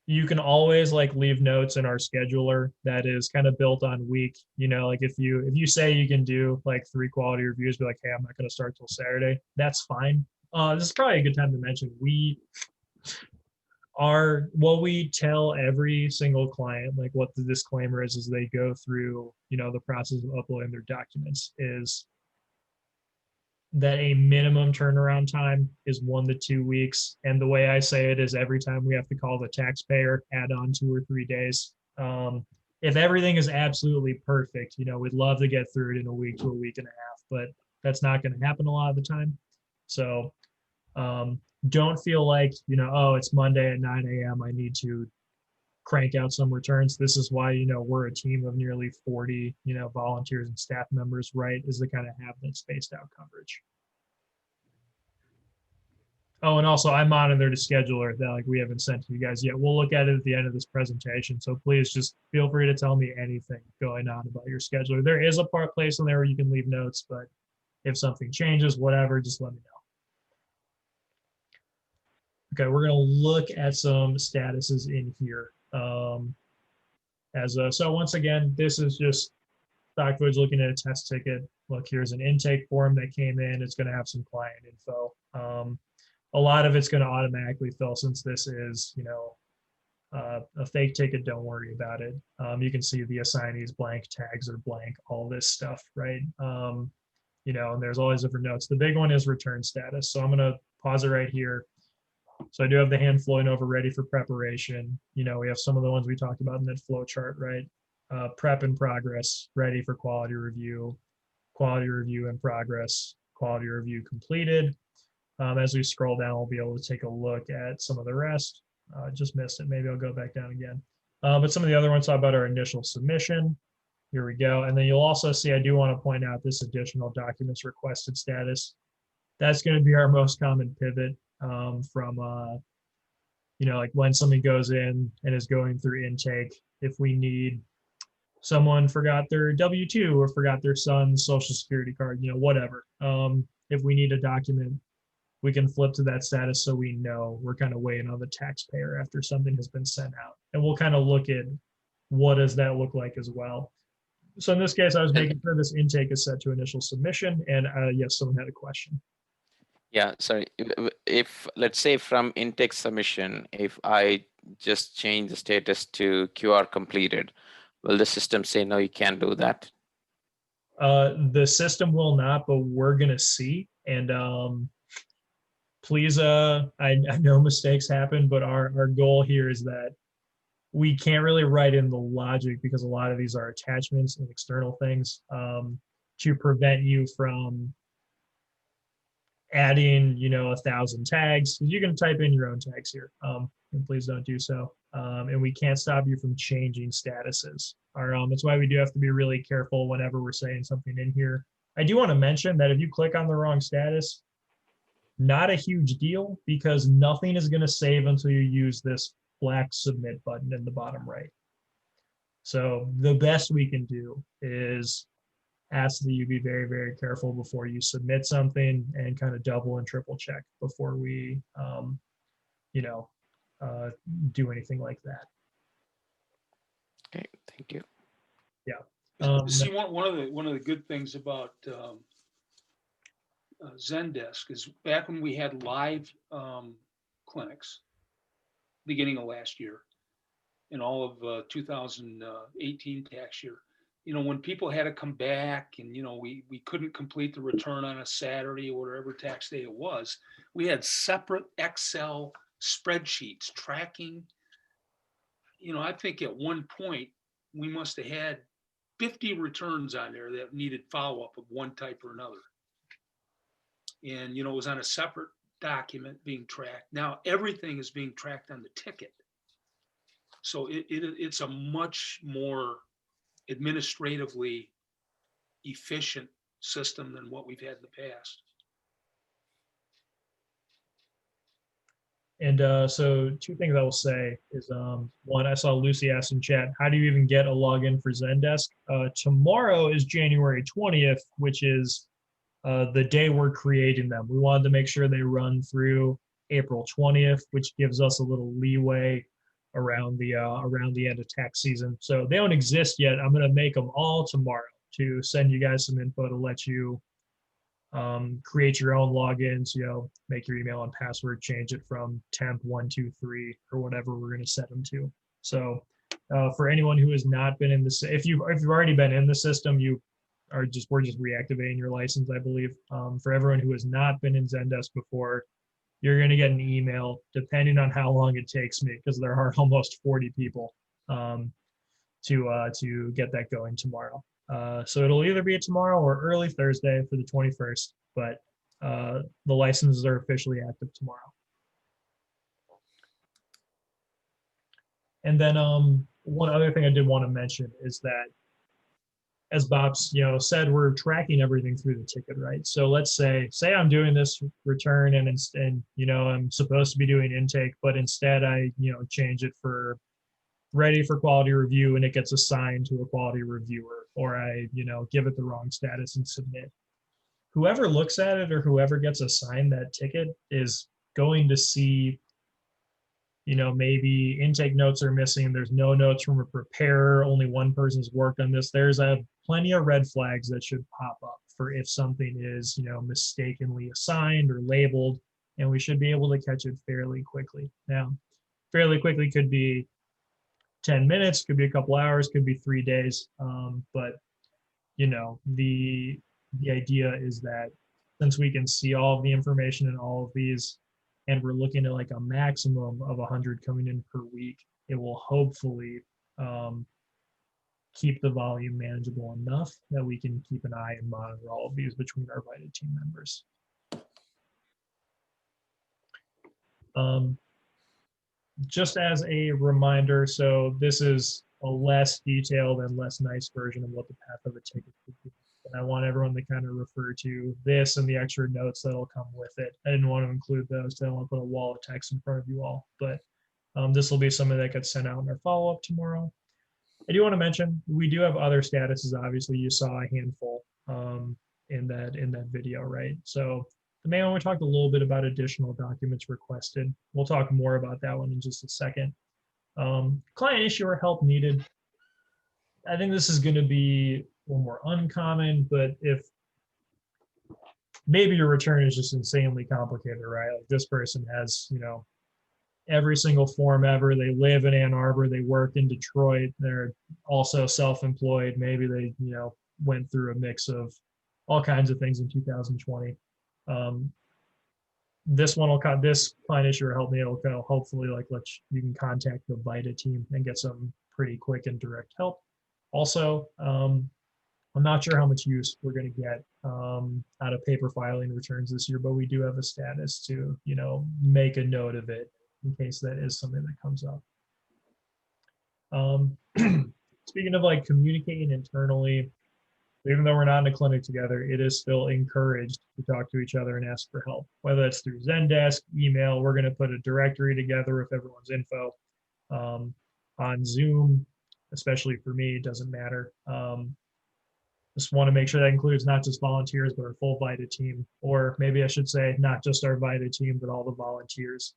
[SPEAKER 1] You can always leave notes in our scheduler that is kind of built on week. If you say you can do 3 quality reviews, be like, hey, I'm not going to start till Saturday. That's fine. This is probably a good time to mention what we tell every single client, what the disclaimer is as they go through, the process of uploading their documents, is that a minimum turnaround time is 1 to 2 weeks. And the way I say it is every time we have to call the taxpayer, add on 2 or 3 days. If everything is absolutely perfect, we'd love to get through it in a week to a week and a half, but that's not going to happen a lot of the time. So don't feel like, oh, it's Monday at 9 a.m. I need to crank out some returns. This is why, we're a team of nearly 40, volunteers and staff members, right? Is to kind of have that spaced out coverage. Oh, and also I monitored a scheduler that we haven't sent to you guys yet. We'll look at it at the end of this presentation. So please just feel free to tell me anything going on about your scheduler. There is a place in there where you can leave notes, but if something changes, whatever, just let me know. Okay, we're going to look at some statuses in here. So once again, this is just stock footage looking at a test ticket. Look, here's an intake form that came in. It's going to have some client info. A lot of it's going to automatically fill since this is, a fake ticket. Don't worry about it. You can see the assignees blank, tags are blank, all this stuff, right? And there's always different notes. The big one is return status. So I'm going to pause it right here. So I do have the hand flowing over ready for preparation. We have some of the ones we talked about in that flow chart, right? Prep in progress, ready for quality review in progress, quality review completed. As we scroll down, we'll be able to take a look at some of the rest. Just missed it. Maybe I'll go back down again. But some of the other ones talk about our initial submission. Here we go. And then you'll also see, I do want to point out this additional documents requested status. That's going to be our most common pivot from, when somebody goes in and is going through intake. If we need someone forgot their W-2 or forgot their son's social security card, whatever. If we need a document, we can flip to that status so we know we're kind of waiting on the taxpayer after something has been sent out. And we'll kind of look at what does that look like as well. So in this case, I was making sure this intake is set to initial submission. And yes, someone had a question.
[SPEAKER 14] Yeah, sorry. If let's say from intake submission, if I just change the status to QR completed, will the system say, no, you can't do that?
[SPEAKER 1] The system will not, but we're going to see. And please, I know mistakes happen, but our goal here is that we can't really write in the logic because a lot of these are attachments and external things to prevent you from adding, 1,000 tags. You can type in your own tags here, and please don't do so. And we can't stop you from changing statuses. That's why we do have to be really careful whenever we're saying something in here. I do want to mention that if you click on the wrong status, not a huge deal because nothing is going to save until you use this black submit button in the bottom right. So the best we can do is ask that you be very, very careful before you submit something and kind of double and triple check before we, do anything like that.
[SPEAKER 14] Okay, thank you.
[SPEAKER 1] Yeah.
[SPEAKER 13] See, one of the good things about Zendesk is back when we had live clinics, beginning of last year, and all of 2018 tax year. When people had to come back and, we couldn't complete the return on a Saturday or whatever tax day it was, we had separate Excel spreadsheets tracking. I think at one point we must have had 50 returns on there that needed follow-up of one type or another. And, it was on a separate document being tracked. Now everything is being tracked on the ticket. So it's a much more administratively efficient system than what we've had in the past.
[SPEAKER 1] And so 2 things I will say is, one, I saw Lucy ask in chat, how do you even get a login for Zendesk? Tomorrow is January 20th, which is the day we're creating them. We wanted to make sure they run through April 20th, which gives us a little leeway around the end of tax season. So they don't exist yet. I'm going to make them all tomorrow to send you guys some info to let you create your own logins, make your email and password, change it from temp123 or whatever we're going to set them to. So for anyone who has not been in this, if you've already been in the system, you we're just reactivating your license, I believe. For everyone who has not been in Zendesk before, you're going to get an email depending on how long it takes me, because there are almost 40 people to get that going tomorrow. So it'll either be tomorrow or early Thursday for the 21st, but the licenses are officially active tomorrow. And then one other thing I did want to mention is that, as Bob's said, we're tracking everything through the ticket, right? So let's say I'm doing this return and I'm supposed to be doing intake, but instead I change it for ready for quality review and it gets assigned to a quality reviewer, or I give it the wrong status and submit. Whoever looks at it or whoever gets assigned that ticket is going to see maybe intake notes are missing. There's no notes from a preparer. Only one person's worked on this. There's plenty of red flags that should pop up for if something is, mistakenly assigned or labeled, and we should be able to catch it fairly quickly. Now, fairly quickly could be 10 minutes, could be a couple hours, could be 3 days. But, the idea is that since we can see all of the information in all of these, and we're looking at like a maximum of 100 coming in per week, it will hopefully keep the volume manageable enough that we can keep an eye and monitor all of these between our VITA team members. Just as a reminder, so this is a less detailed and less nice version of what the path of a ticket would be. And I want everyone to kind of refer to this and the extra notes that'll come with it. I didn't want to include those, so I don't want to put a wall of text in front of you all, but this will be something that gets sent out in our follow-up tomorrow. I do want to mention, we do have other statuses. Obviously, you saw a handful in that video, right? So the main one, we talked a little bit about additional documents requested. We'll talk more about that one in just a second. Client issuer help needed. I think this is going to be a little more uncommon, but if maybe your return is just insanely complicated, right? Like this person has, every single form ever. They live in Ann Arbor. They work in Detroit. They're also self-employed. Maybe they, went through a mix of all kinds of things in 2020. This client issuer help me. It'll hopefully you can contact the VITA team and get some pretty quick and direct help. Also, I'm not sure how much use we're going to get out of paper filing returns this year, but we do have a status to, make a note of it in case that is something that comes up. Speaking of communicating internally, even though we're not in a clinic together, it is still encouraged to talk to each other and ask for help, whether that's through Zendesk, email. We're going to put a directory together with everyone's info on Zoom, especially for me, it doesn't matter. Just want to make sure that includes not just volunteers, but our full VITA team, or maybe I should say not just our VITA team, but all the volunteers.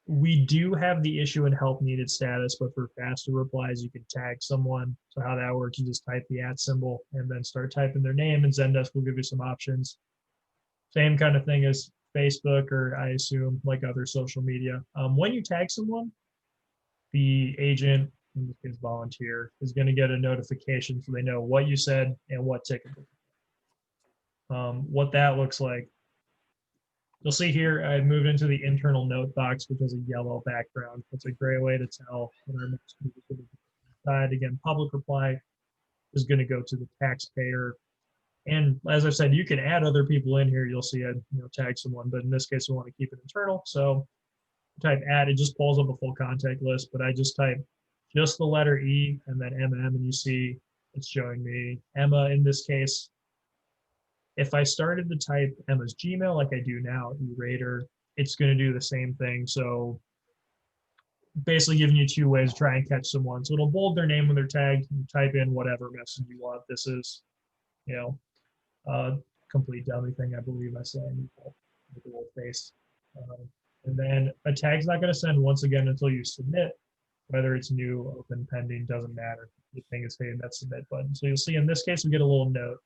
[SPEAKER 1] We do have the issue and help needed status, but for faster replies, you can tag someone. So how that works, you just type the @ symbol and then start typing their name, and Zendesk will give you some options. Same kind of thing as Facebook, or I assume like other social media. When you tag someone, the agent, in this case volunteer, is going to get a notification so they know what you said and what ticket. What that looks like, you'll see here, I moved into the internal note box, which has a yellow background. It's a great way to tell when our next side. Again, public reply is going to go to the taxpayer. And as I said, you can add other people in here. You'll see I tag someone, but in this case, we want to keep it internal. So type add, it just pulls up a full contact list, but I just type just the letter E and then MM, and you see it's showing me Emma in this case. If I started to type Emma's Gmail like I do now, E-Rater, it's going to do the same thing. So basically giving you 2 ways to try and catch someone. So it'll bold their name when they're tagged, and type in whatever message you want. This is, complete dummy thing, I believe I say, with the little face. And then a tag's not going to send once again until you submit, whether it's new, open, pending, doesn't matter. The thing is hitting that submit button. So you'll see in this case, we get a little note.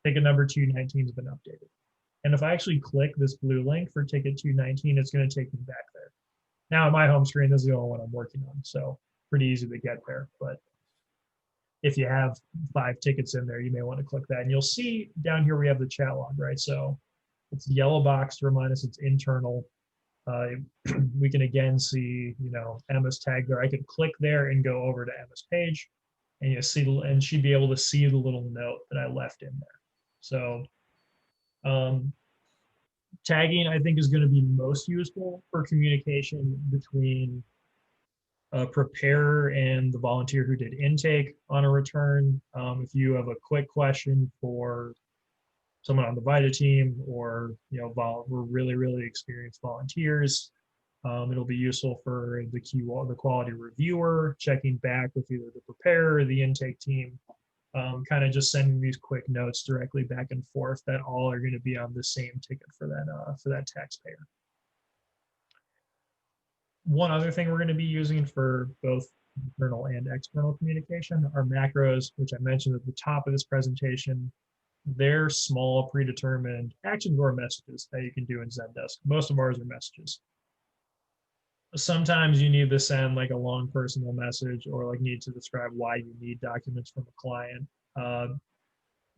[SPEAKER 1] Ticket number 219 has been updated. And if I actually click this blue link for ticket 219, it's going to take me back there. Now on my home screen, this is the only one I'm working on, so pretty easy to get there. But if you have 5 tickets in there, you may want to click that. And you'll see down here we have the chat log, right? So it's the yellow box to remind us it's internal. We can again see, Emma's tag there. I could click there and go over to Emma's page, and you see, and she'd be able to see the little note that I left in there. So tagging, I think, is going to be most useful for communication between a preparer and the volunteer who did intake on a return. If you have a quick question for someone on the VITA team, or we're really experienced volunteers, it'll be useful for the quality reviewer checking back with either the preparer or the intake team, kind of just sending these quick notes directly back and forth that all are going to be on the same ticket for that taxpayer. One other thing we're going to be using for both internal and external communication are macros, which I mentioned at the top of this presentation. They're small, predetermined actions or messages that you can do in Zendesk. Most of ours are messages. Sometimes you need to send like a long personal message, or like need to describe why you need documents from a client.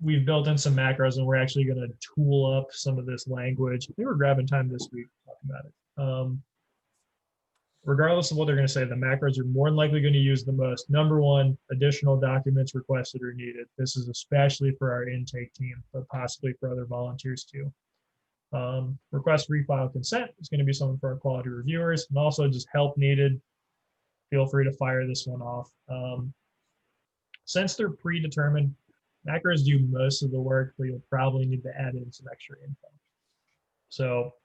[SPEAKER 1] We've built in some macros, and we're actually going to tool up some of this language. I think we're grabbing time this week to talk about it. Regardless of what they're going to say, the macros are more than likely going to use the most. Number one, additional documents requested or needed. This is especially for our intake team, but possibly for other volunteers too. Request refile consent is going to be something for our quality reviewers, and also just help needed. Feel free to fire this one off. Since they're predetermined, macros do most of the work, but you'll probably need to add in some extra info. So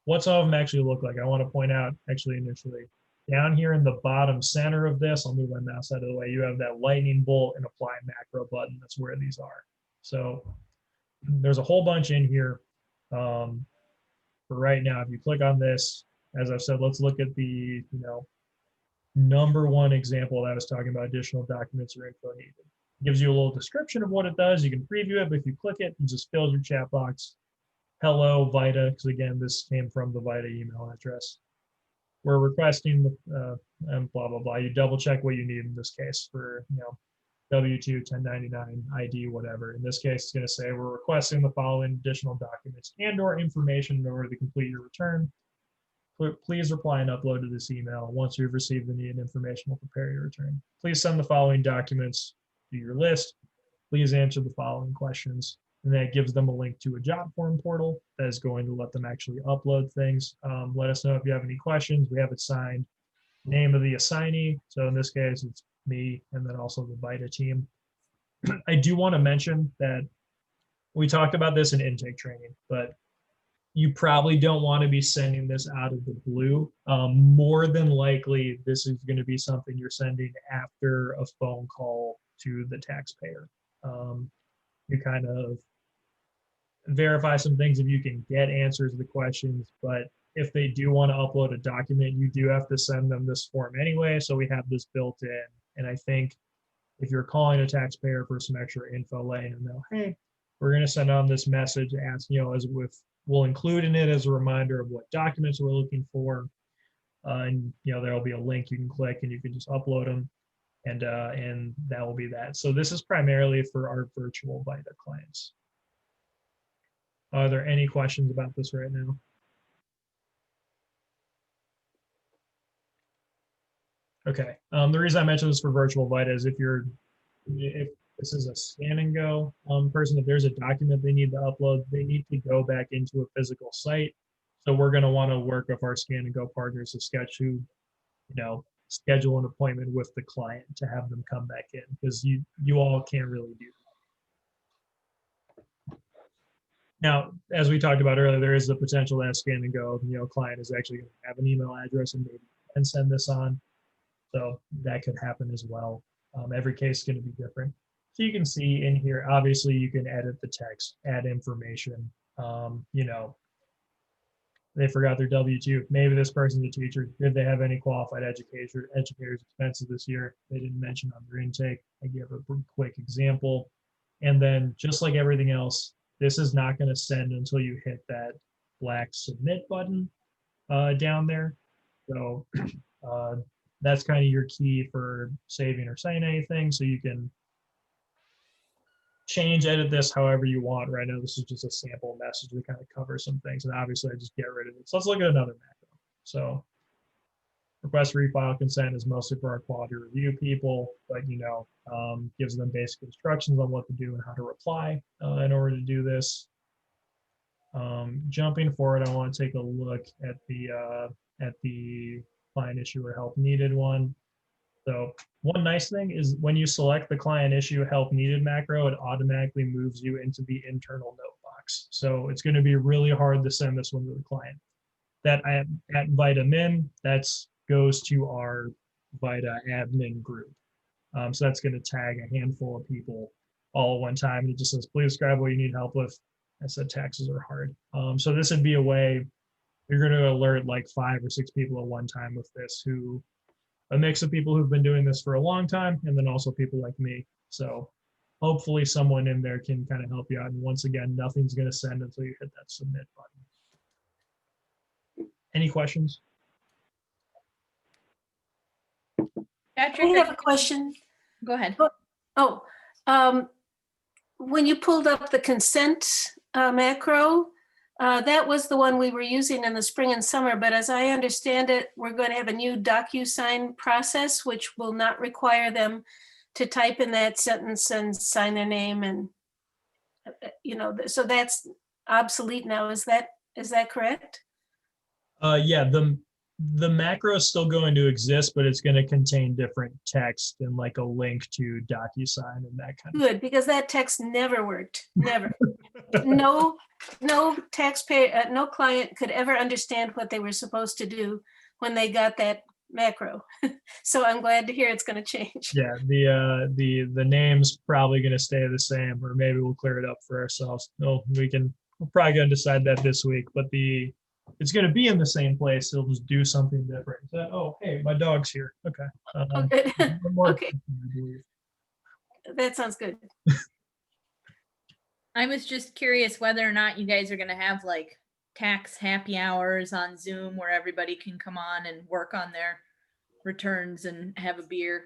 [SPEAKER 1] what some of them actually look like, I want to point out actually initially, down here in the bottom center of this, I'll move my mouse out of the way, you have that lightning bolt and apply macro button. That's where these are. So there's a whole bunch in here. For right now, if you click on this, as I've said, let's look at the number one example that I was talking about, additional documents or info needed. It gives you a little description of what it does. You can preview it, but if you click it, it just fills your chat box. Hello, VITA, because again, this came from the VITA email address. We're requesting and blah, blah, blah. You double check what you need in this case for, W-2, 1099, ID, whatever. In this case, it's going to say we're requesting the following additional documents and or information in order to complete your return. Please reply and upload to this email. Once we've received the needed information, we'll prepare your return. Please send the following documents to your list. Please answer the following questions. And that gives them a link to a job form portal that is going to let them actually upload things. Let us know if you have any questions. We have it signed. Name of the assignee. So in this case, it's me, and then also the VITA team. I do want to mention that we talked about this in intake training, but you probably don't want to be sending this out of the blue. More than likely, this is going to be something you're sending after a phone call to the taxpayer. You kind of verify some things if you can get answers to the questions, but if they do want to upload a document, you do have to send them this form anyway. So we have this built in. And I think if you're calling a taxpayer for some extra info, letting them know, hey, we're going to send on this message, ask, we'll include in it as a reminder of what documents we're looking for. And there'll be a link you can click and you can just upload them, and that will be that. So this is primarily for our virtual VITA clients. Are there any questions about this right now? Okay. The reason I mentioned this for virtual VITA is if this is a scan and go person, if there's a document they need to upload, they need to go back into a physical site. So we're going to want to work with our scan and go partners to schedule an appointment with the client to have them come back in, because you all can't really do that. Now, as we talked about earlier, there is the potential that scan and go, client is actually going to have an email address and maybe can send this on. So that could happen as well. Every case is going to be different. So you can see in here, obviously you can edit the text, add information. They forgot their W-2. Maybe this person's a teacher. Did they have any qualified educators expenses this year? They didn't mention on their intake. I give a quick example. And then just like everything else, this is not going to send until you hit that black submit button down there. So that's kind of your key for saving or saying anything. So you can change, edit this however you want. Right now, this is just a sample message to kind of cover some things. And obviously I just get rid of it. So let's look at another macro. So request refile consent is mostly for our quality review people, but gives them basic instructions on what to do and how to reply in order to do this. Jumping forward, I want to take a look at the client issue or help needed one. So one nice thing is when you select the client issue help needed macro, it automatically moves you into the internal note box. So it's going to be really hard to send this one to the client. That at Vitamin, that's goes to our Vita admin group. So that's going to tag a handful of people all at one time. And it just says, please describe what you need help with. I said taxes are hard. So this would be a way you're going to alert like 5 or 6 people at one time with this, who a mix of people who've been doing this for a long time, and then also people like me. So hopefully someone in there can kind of help you out. And once again, nothing's going to send until you hit that submit button. Any questions?
[SPEAKER 11] Patrick,
[SPEAKER 6] I have a question.
[SPEAKER 11] Go ahead.
[SPEAKER 6] When you pulled up the consent macro, that was the one we were using in the spring and summer, but as I understand it, we're going to have a new DocuSign process, which will not require them to type in that sentence and sign their name, and so that's obsolete now. Is that correct?
[SPEAKER 1] Yeah, the macro is still going to exist, but it's going to contain different text and like a link to DocuSign and that kind of
[SPEAKER 6] Good, because that text never worked. Never. No taxpayer, no client could ever understand what they were supposed to do when they got that macro. So I'm glad to hear it's going to change.
[SPEAKER 1] Yeah, the name's probably going to stay the same, or maybe we'll clear it up for ourselves. No, we're probably going to decide that this week, but it's going to be in the same place. It'll just do something different. So, oh, hey, my dog's here. Okay.
[SPEAKER 6] Good.
[SPEAKER 1] Okay.
[SPEAKER 6] That sounds good.
[SPEAKER 11] I was just curious whether or not you guys are going to have like tax happy hours on Zoom where everybody can come on and work on their returns and have a beer,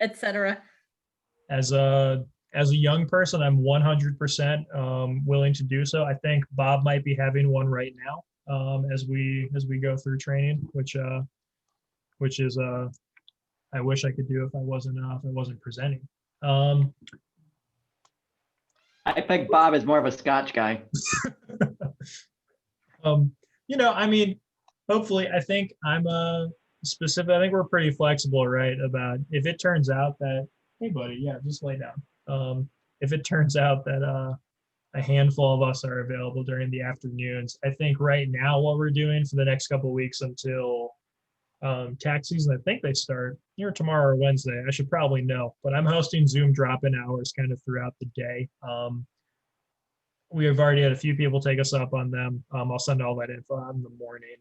[SPEAKER 11] etc.
[SPEAKER 1] As a young person, I'm 100% willing to do so. I think Bob might be having one right now as we go through training, which is I wish I could do if I wasn't presenting.
[SPEAKER 12] I think Bob is more of a Scotch guy.
[SPEAKER 1] I mean, hopefully, I think I'm specific. I think we're pretty flexible, right? About if it turns out that, hey, buddy, yeah, just lay down. If it turns out that a handful of us are available during the afternoons, I think right now what we're doing for the next couple of weeks until tax season, I think they start either tomorrow or Wednesday. I should probably know, but I'm hosting Zoom drop-in hours kind of throughout the day. We have already had a few people take us up on them. I'll send all that info out in the morning.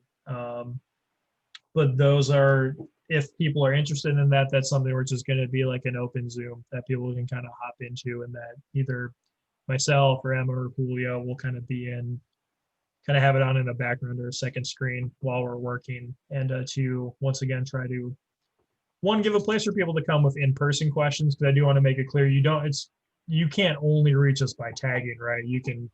[SPEAKER 1] But those are, if people are interested in that, that's something which is going to be like an open Zoom that people can kind of hop into, and that either myself or Emma or Julio will kind of be in, kind of have it on in the background or a second screen while we're working, and to once again try to give a place for people to come with in-person questions, because I do want to make it clear you can't only reach us by tagging, right? You can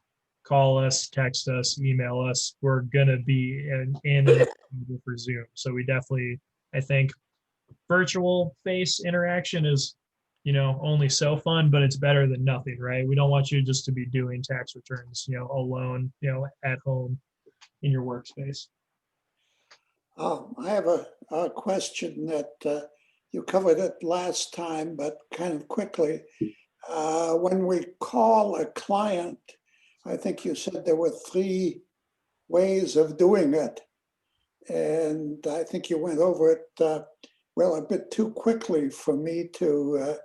[SPEAKER 1] call us, text us, email us. We're gonna be in for Zoom, so we definitely, I think, virtual face interaction is only so fun, but it's better than nothing, right? We don't want you just to be doing tax returns alone at home in your workspace.
[SPEAKER 16] I have a question that you covered it last time, but kind of quickly. When we call a client, I think you said there were 3 ways of doing it. And I think you went over it, a bit too quickly for me to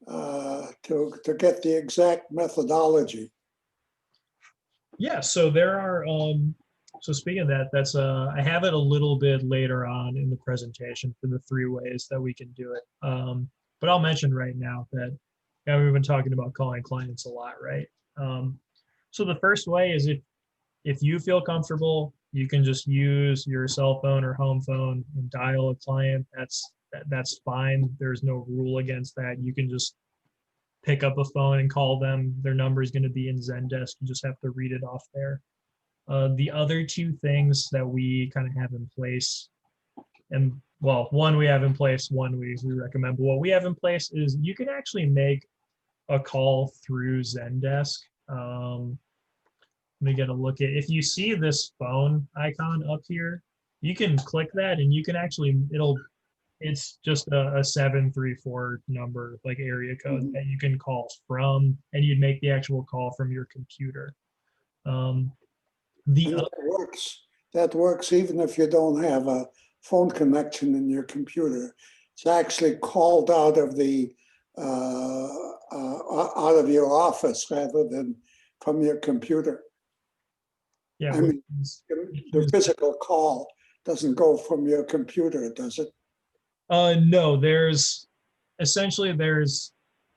[SPEAKER 16] get the exact methodology.
[SPEAKER 1] Yeah, so there are, so speaking of that, that's I have it a little bit later on in the presentation for the 3 ways that we can do it. But I'll mention right now that we've been talking about calling clients a lot, right? So the first way is if you feel comfortable, you can just use your cell phone or home phone and dial a client. That's fine. There's no rule against that. You can just pick up a phone and call them. Their number is going to be in Zendesk. You just have to read it off there. The other two things that we kind of have in place, and well, one we have in place, one we recommend, but what we have in place is you can actually make a call through Zendesk. Let me get a look at, if you see this phone icon up here, you can click that and you can actually, it's just a 734 number, like area code that you can call from, and you'd make the actual call from your computer.
[SPEAKER 16] And that works even if you don't have a phone connection in your computer. It's actually called out of your office rather than from your computer.
[SPEAKER 1] Yeah,
[SPEAKER 16] I mean, the physical call doesn't go from your computer, does it?
[SPEAKER 1] No, there's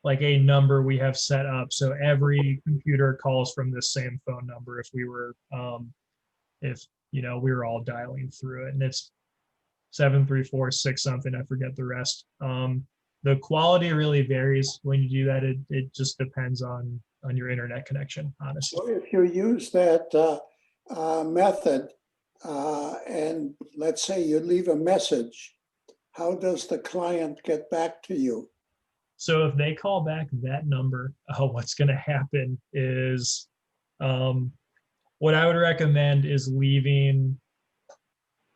[SPEAKER 1] like a number we have set up. So every computer calls from this same phone number if we were we were all dialing through it, and it's 734-6 something, I forget the rest. The quality really varies when you do that. It just depends on your internet connection, honestly.
[SPEAKER 16] So if you use that method and let's say you leave a message, how does the client get back to you?
[SPEAKER 1] So if they call back that number, what's going to happen is, what I would recommend is leaving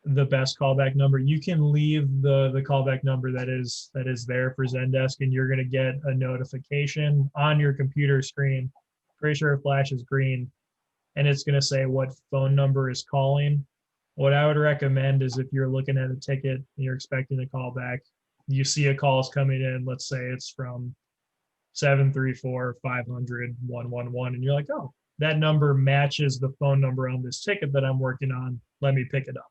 [SPEAKER 1] the best callback number. You can leave the callback number that is there for Zendesk, and you're going to get a notification on your computer screen. Pretty sure it flashes green, and it's going to say what phone number is calling. What I would recommend is if you're looking at a ticket and you're expecting a call back, you see a call is coming in, let's say it's from 734-500-111, and you're like, oh, that number matches the phone number on this ticket that I'm working on. Let me pick it up.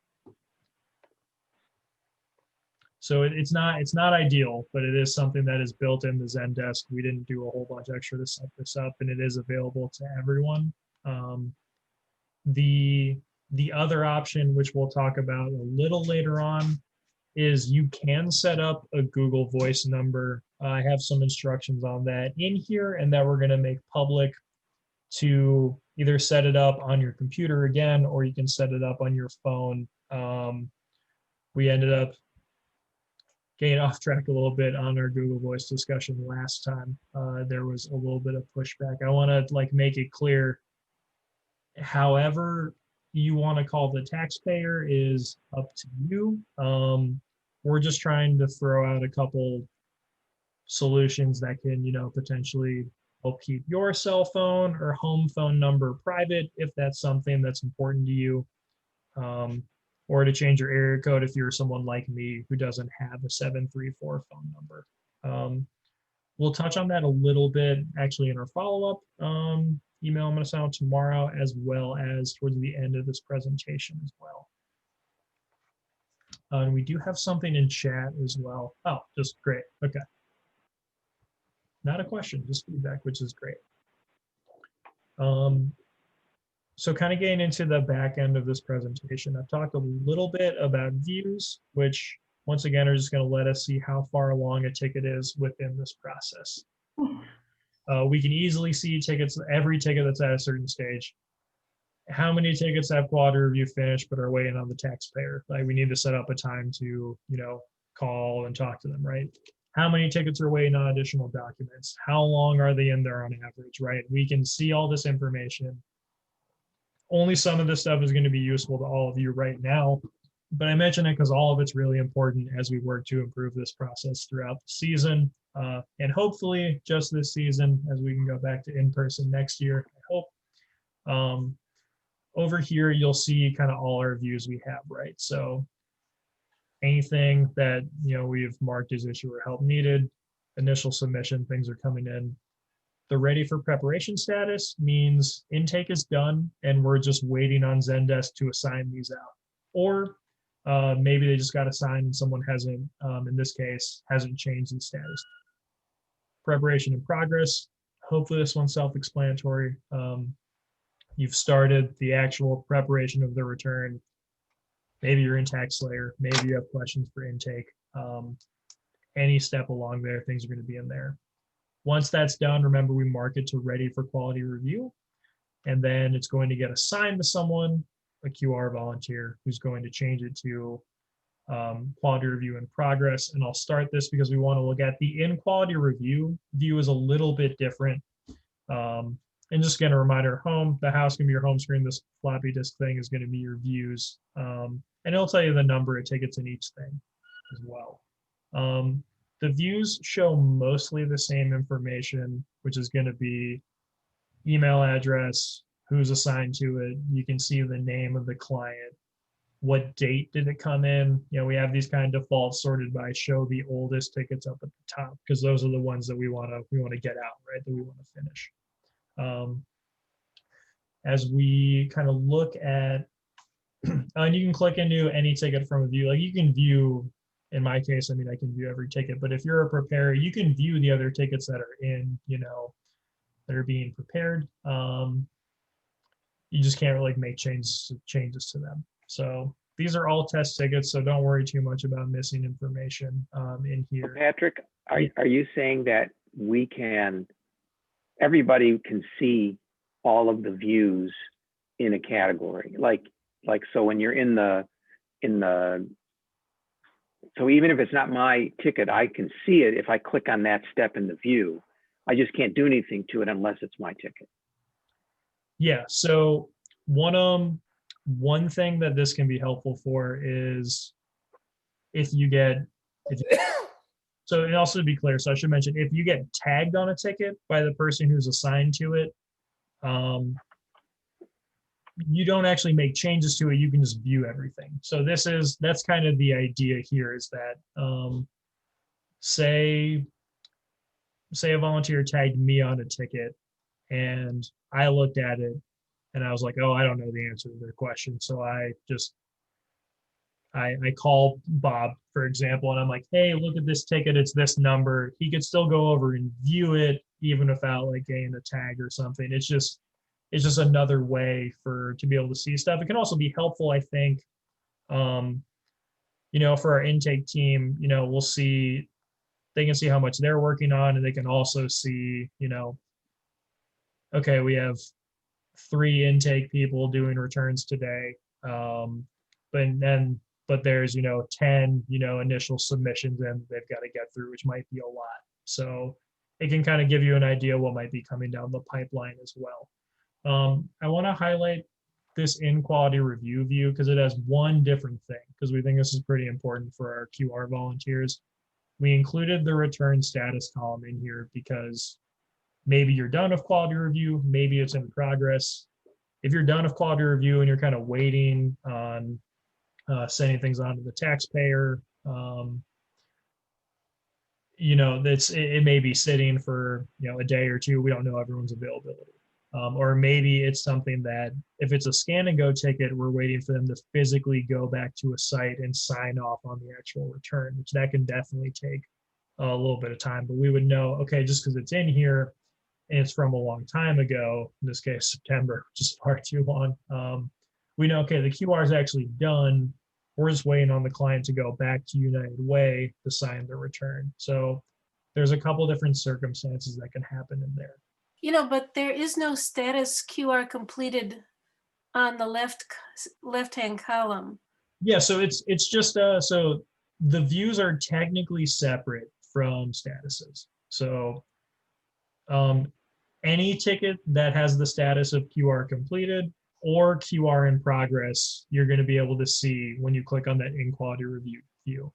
[SPEAKER 1] So it's not ideal, but it is something that is built in the Zendesk. We didn't do a whole bunch extra to set this up, and it is available to everyone. The other option, which we'll talk about a little later on, is you can set up a Google Voice number. I have some instructions on that in here, and that we're going to make public to either set it up on your computer again, or you can set it up on your phone. We ended up getting off track a little bit on our Google Voice discussion last time. There was a little bit of pushback. I want to make it clear, however you want to call the taxpayer is up to you. We're just trying to throw out a couple solutions that can, potentially help keep your cell phone or home phone number private if that's something that's important to you, or to change your area code if you're someone like me who doesn't have a 734 phone number. We'll touch on that a little bit actually in our follow-up email I'm going to send out tomorrow, as well as towards the end of this presentation as well. And we do have something in chat as well. Oh, just great. Okay. Not a question, just feedback, which is great. So kind of getting into the back end of this presentation, I've talked a little bit about views, which once again are just going to let us see how far along a ticket is within this process. We can easily see tickets, every ticket that's at a certain stage. How many tickets have quality review finished but are waiting on the taxpayer? Like, we need to set up a time to, call and talk to them, right? How many tickets are waiting on additional documents? How long are they in there on average, right? We can see all this information. Only some of this stuff is going to be useful to all of you right now, but I mention it because all of it's really important as we work to improve this process throughout the season, and hopefully just this season, as we can go back to in-person next year, I hope. Over here, you'll see kind of all our views we have, right? So anything that, we've marked as issue or help needed, initial submission, things are coming in. The ready for preparation status means intake is done and we're just waiting on Zendesk to assign these out. Or maybe they just got assigned and someone hasn't, in this case, hasn't changed the status. Preparation in progress. Hopefully this one's self-explanatory. You've started the actual preparation of the return. Maybe you're in TaxSlayer. Maybe you have questions for intake. Any step along there, things are going to be in there. Once that's done, remember we mark it to ready for quality review. And then it's going to get assigned to someone, a QR volunteer, who's going to change it to quality review in progress. And I'll start this because we want to look at the in quality review view is a little bit different. And just again, a reminder, the house can be your home screen. This floppy disk thing is going to be your views. And it'll tell you the number of tickets in each thing as well. The views show mostly the same information, which is going to be email address, who's assigned to it. You can see the name of the client. What date did it come in? We have these kind of defaults sorted by show the oldest tickets up at the top, because those are the ones that we want to get out, right? That we want to finish. As we kind of look at, and you can click into any ticket from a view. Like you can view, in my case, I can view every ticket, but if you're a preparer, you can view the other tickets that are in, that are being prepared. You just can't really make changes to them. So these are all test tickets, so don't worry too much about missing information in here.
[SPEAKER 3] Patrick, are you saying that everybody can see all of the views in a category? Like so when you're so even if it's not my ticket, I can see it if I click on that step in the view. I just can't do anything to it unless it's my ticket. Yeah.
[SPEAKER 1] So one thing that this can be helpful for is so, and also to be clear, so I should mention, if you get tagged on a ticket by the person who's assigned to it, you don't actually make changes to it. You can just view everything. So that's kind of the idea here, is that say a volunteer tagged me on a ticket and I looked at it and I was like, oh, I don't know the answer to their question. So I call Bob, for example, and I'm like, hey, look at this ticket. It's this number. He could still go over and view it even without getting a tag or something. It's just another way to be able to see stuff. It can also be helpful, I think, for our intake team, they can see how much they're working on, and they can also see, okay, we have 3 intake people doing returns today. But there's 10 initial submissions and they've got to get through, which might be a lot. So it can kind of give you an idea what might be coming down the pipeline as well. I want to highlight this in quality review view because it has one different thing, because we think this is pretty important for our QR volunteers. We included the return status column in here because maybe you're done with quality review, maybe it's in progress. If you're done with quality review and you're kind of waiting on sending things on to the taxpayer, it may be sitting for a day or two. We don't know everyone's availability. Or maybe it's something that if it's a scan and go ticket, we're waiting for them to physically go back to a site and sign off on the actual return, which that can definitely take a little bit of time. But we would know, okay, just because it's in here and it's from a long time ago, in this case, September, which is far too long, we know, okay, the QR is actually done. We're just waiting on the client to go back to United Way to sign the return. So there's a couple different circumstances that can happen in there.
[SPEAKER 6] But there is no status QR completed on the left-hand column.
[SPEAKER 1] Yeah, so it's just so the views are technically separate from statuses. So any ticket that has the status of QR completed or QR in progress, you're going to be able to see when you click on that in quality review view.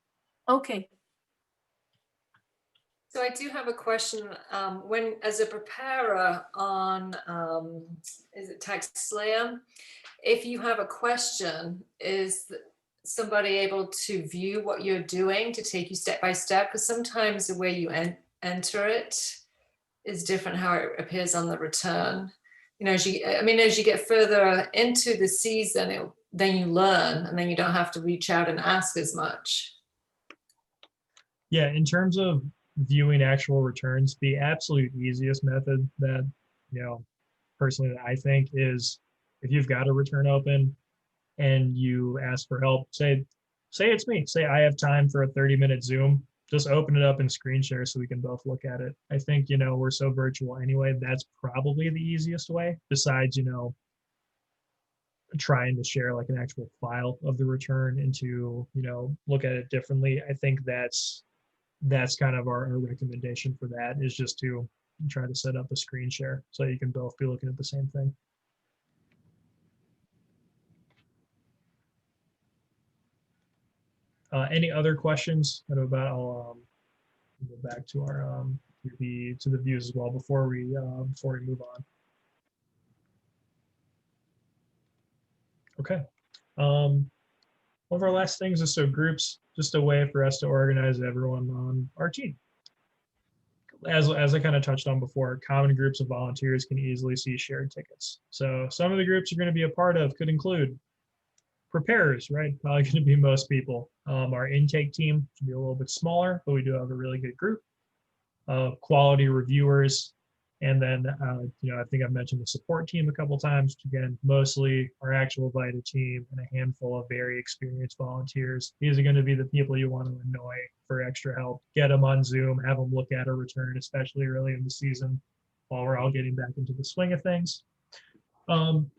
[SPEAKER 6] Okay.
[SPEAKER 5] So I do have a question. When, as a preparer on, is it TaxSlam, if you have a question, is somebody able to view what you're doing to take you step by step? Because sometimes the way you enter it is different how it appears on the return. As you get further into the season, then you learn, and then you don't have to reach out and ask as much.
[SPEAKER 1] Yeah, in terms of viewing actual returns, the absolute easiest method that, personally that I think is if you've got a return open and you ask for help, say it's me, say I have time for a 30-minute Zoom, just open it up in screen share so we can both look at it. I think, we're so virtual anyway, that's probably the easiest way, besides, trying to share like an actual file of the return into, look at it differently. I think that's kind of our recommendation for that, is just to try to set up a screen share so you can both be looking at the same thing. Any other questions about? I'll go back to our to the views as well before we move on. Okay. One of our last things is groups, just a way for us to organize everyone on our team. As I kind of touched on before, common groups of volunteers can easily see shared tickets. So some of the groups you're going to be a part of could include preparers, right? Probably going to be most people. Our intake team should be a little bit smaller, but we do have a really good group. Quality reviewers, and then I think I've mentioned the support team a couple times. Again, mostly our actual VITA team and a handful of very experienced volunteers. These are going to be the people you want to annoy for extra help. Get them on Zoom, have them look at a return, especially early in the season while we're all getting back into the swing of things.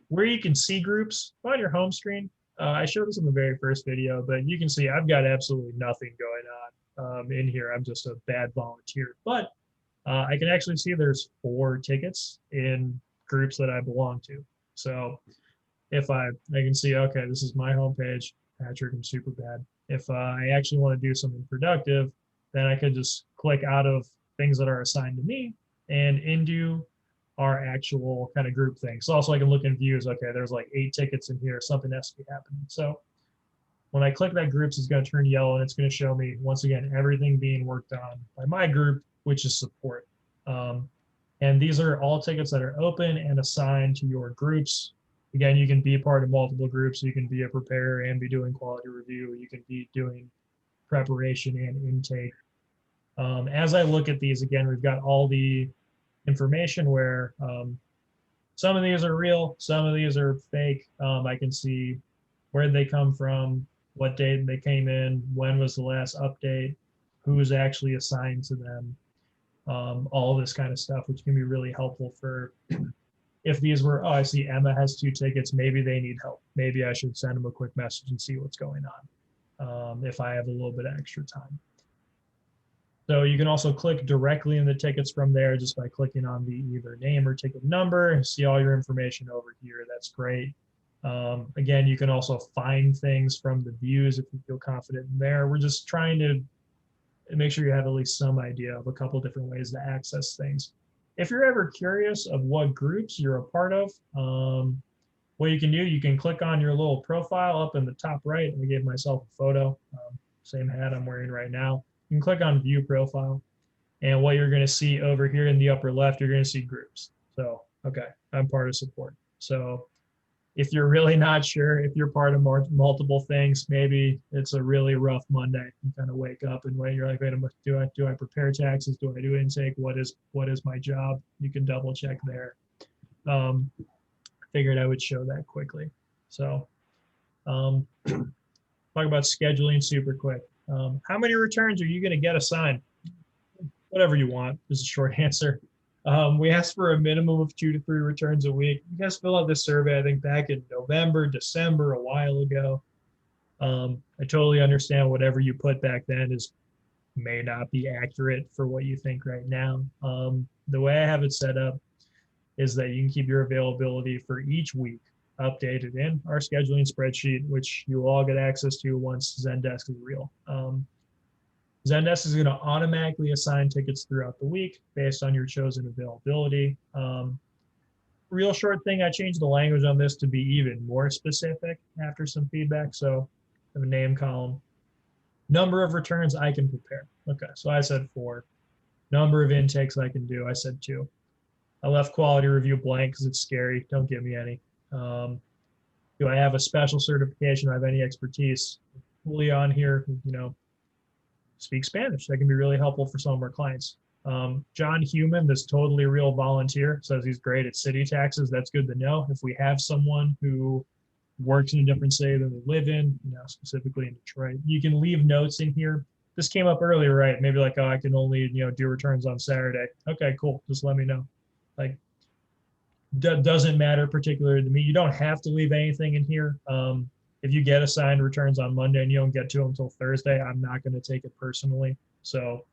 [SPEAKER 1] Where you can see groups on your home screen. I showed this in the very first video, but you can see I've got absolutely nothing going on in here. I'm just a bad volunteer, but I can actually see there's 4 tickets in groups that I belong to. So if I can see, okay, this is my homepage, Patrick, I'm super bad. If I actually want to do something productive, then I could just click out of things that are assigned to me and into our actual kind of group thing. So also I can look in views, okay, there's like 8 tickets in here, something has to be happening. So when I click that groups, it's going to turn yellow and it's going to show me, once again, everything being worked on by my group, which is support. And these are all tickets that are open and assigned to your groups. Again, you can be part of multiple groups. You can be a preparer and be doing quality review. You can be doing preparation and intake. As I look at these, again, we've got all the information where some of these are real, some of these are fake. I can see where they come from, what date they came in, when was the last update, who's actually assigned to them, all this kind of stuff, which can be really helpful for if these were, oh, I see Emma has 2 tickets, maybe they need help. Maybe I should send them a quick message and see what's going on if I have a little bit of extra time. So you can also click directly in the tickets from there just by clicking on the either name or ticket number. See all your information over here. That's great. Again, you can also find things from the views if you feel confident in there. We're just trying to make sure you have at least some idea of a couple different ways to access things. If you're ever curious of what groups you're a part of, what you can do, you can click on your little profile up in the top right. I gave myself a photo, same hat I'm wearing right now. You can click on view profile, and what you're going to see over here in the upper left, you're going to see groups. So, okay, I'm part of support. So if you're really not sure, if you're part of multiple things, maybe it's a really rough Monday. You kind of wake up and wait. You're like, wait, do I prepare taxes? Do I do intake? What is my job? You can double check there. Figured I would show that quickly. So talk about scheduling super quick. How many returns are you going to get assigned? Whatever you want is a short answer. We asked for a minimum of 2 to 3 returns a week. You guys fill out this survey, I think back in November, December, a while ago. I totally understand whatever you put back then may not be accurate for what you think right now. The way I have it set up is that you can keep your availability for each week updated in our scheduling spreadsheet, which you all get access to once Zendesk is real. Zendesk is going to automatically assign tickets throughout the week based on your chosen availability. Real short thing, I changed the language on this to be even more specific after some feedback. So I have a name column. Number of returns I can prepare. Okay, so I said 4. Number of intakes I can do, I said 2. I left quality review blank because it's scary. Don't give me any. Do I have a special certification? Do I have any expertise? Fully on here, speak Spanish. That can be really helpful for some of our clients. John Human, this totally real volunteer, says he's great at city taxes. That's good to know. If we have someone who works in a different city than they live in, specifically in Detroit, you can leave notes in here. this came up earlier, right? Maybe like, oh, I can only, do returns on Saturday. Okay, cool. Just let me know. Like, doesn't matter particularly to me. You don't have to leave anything in here. If you get assigned returns on Monday and you don't get to them until Thursday, I'm not going to take it personally. So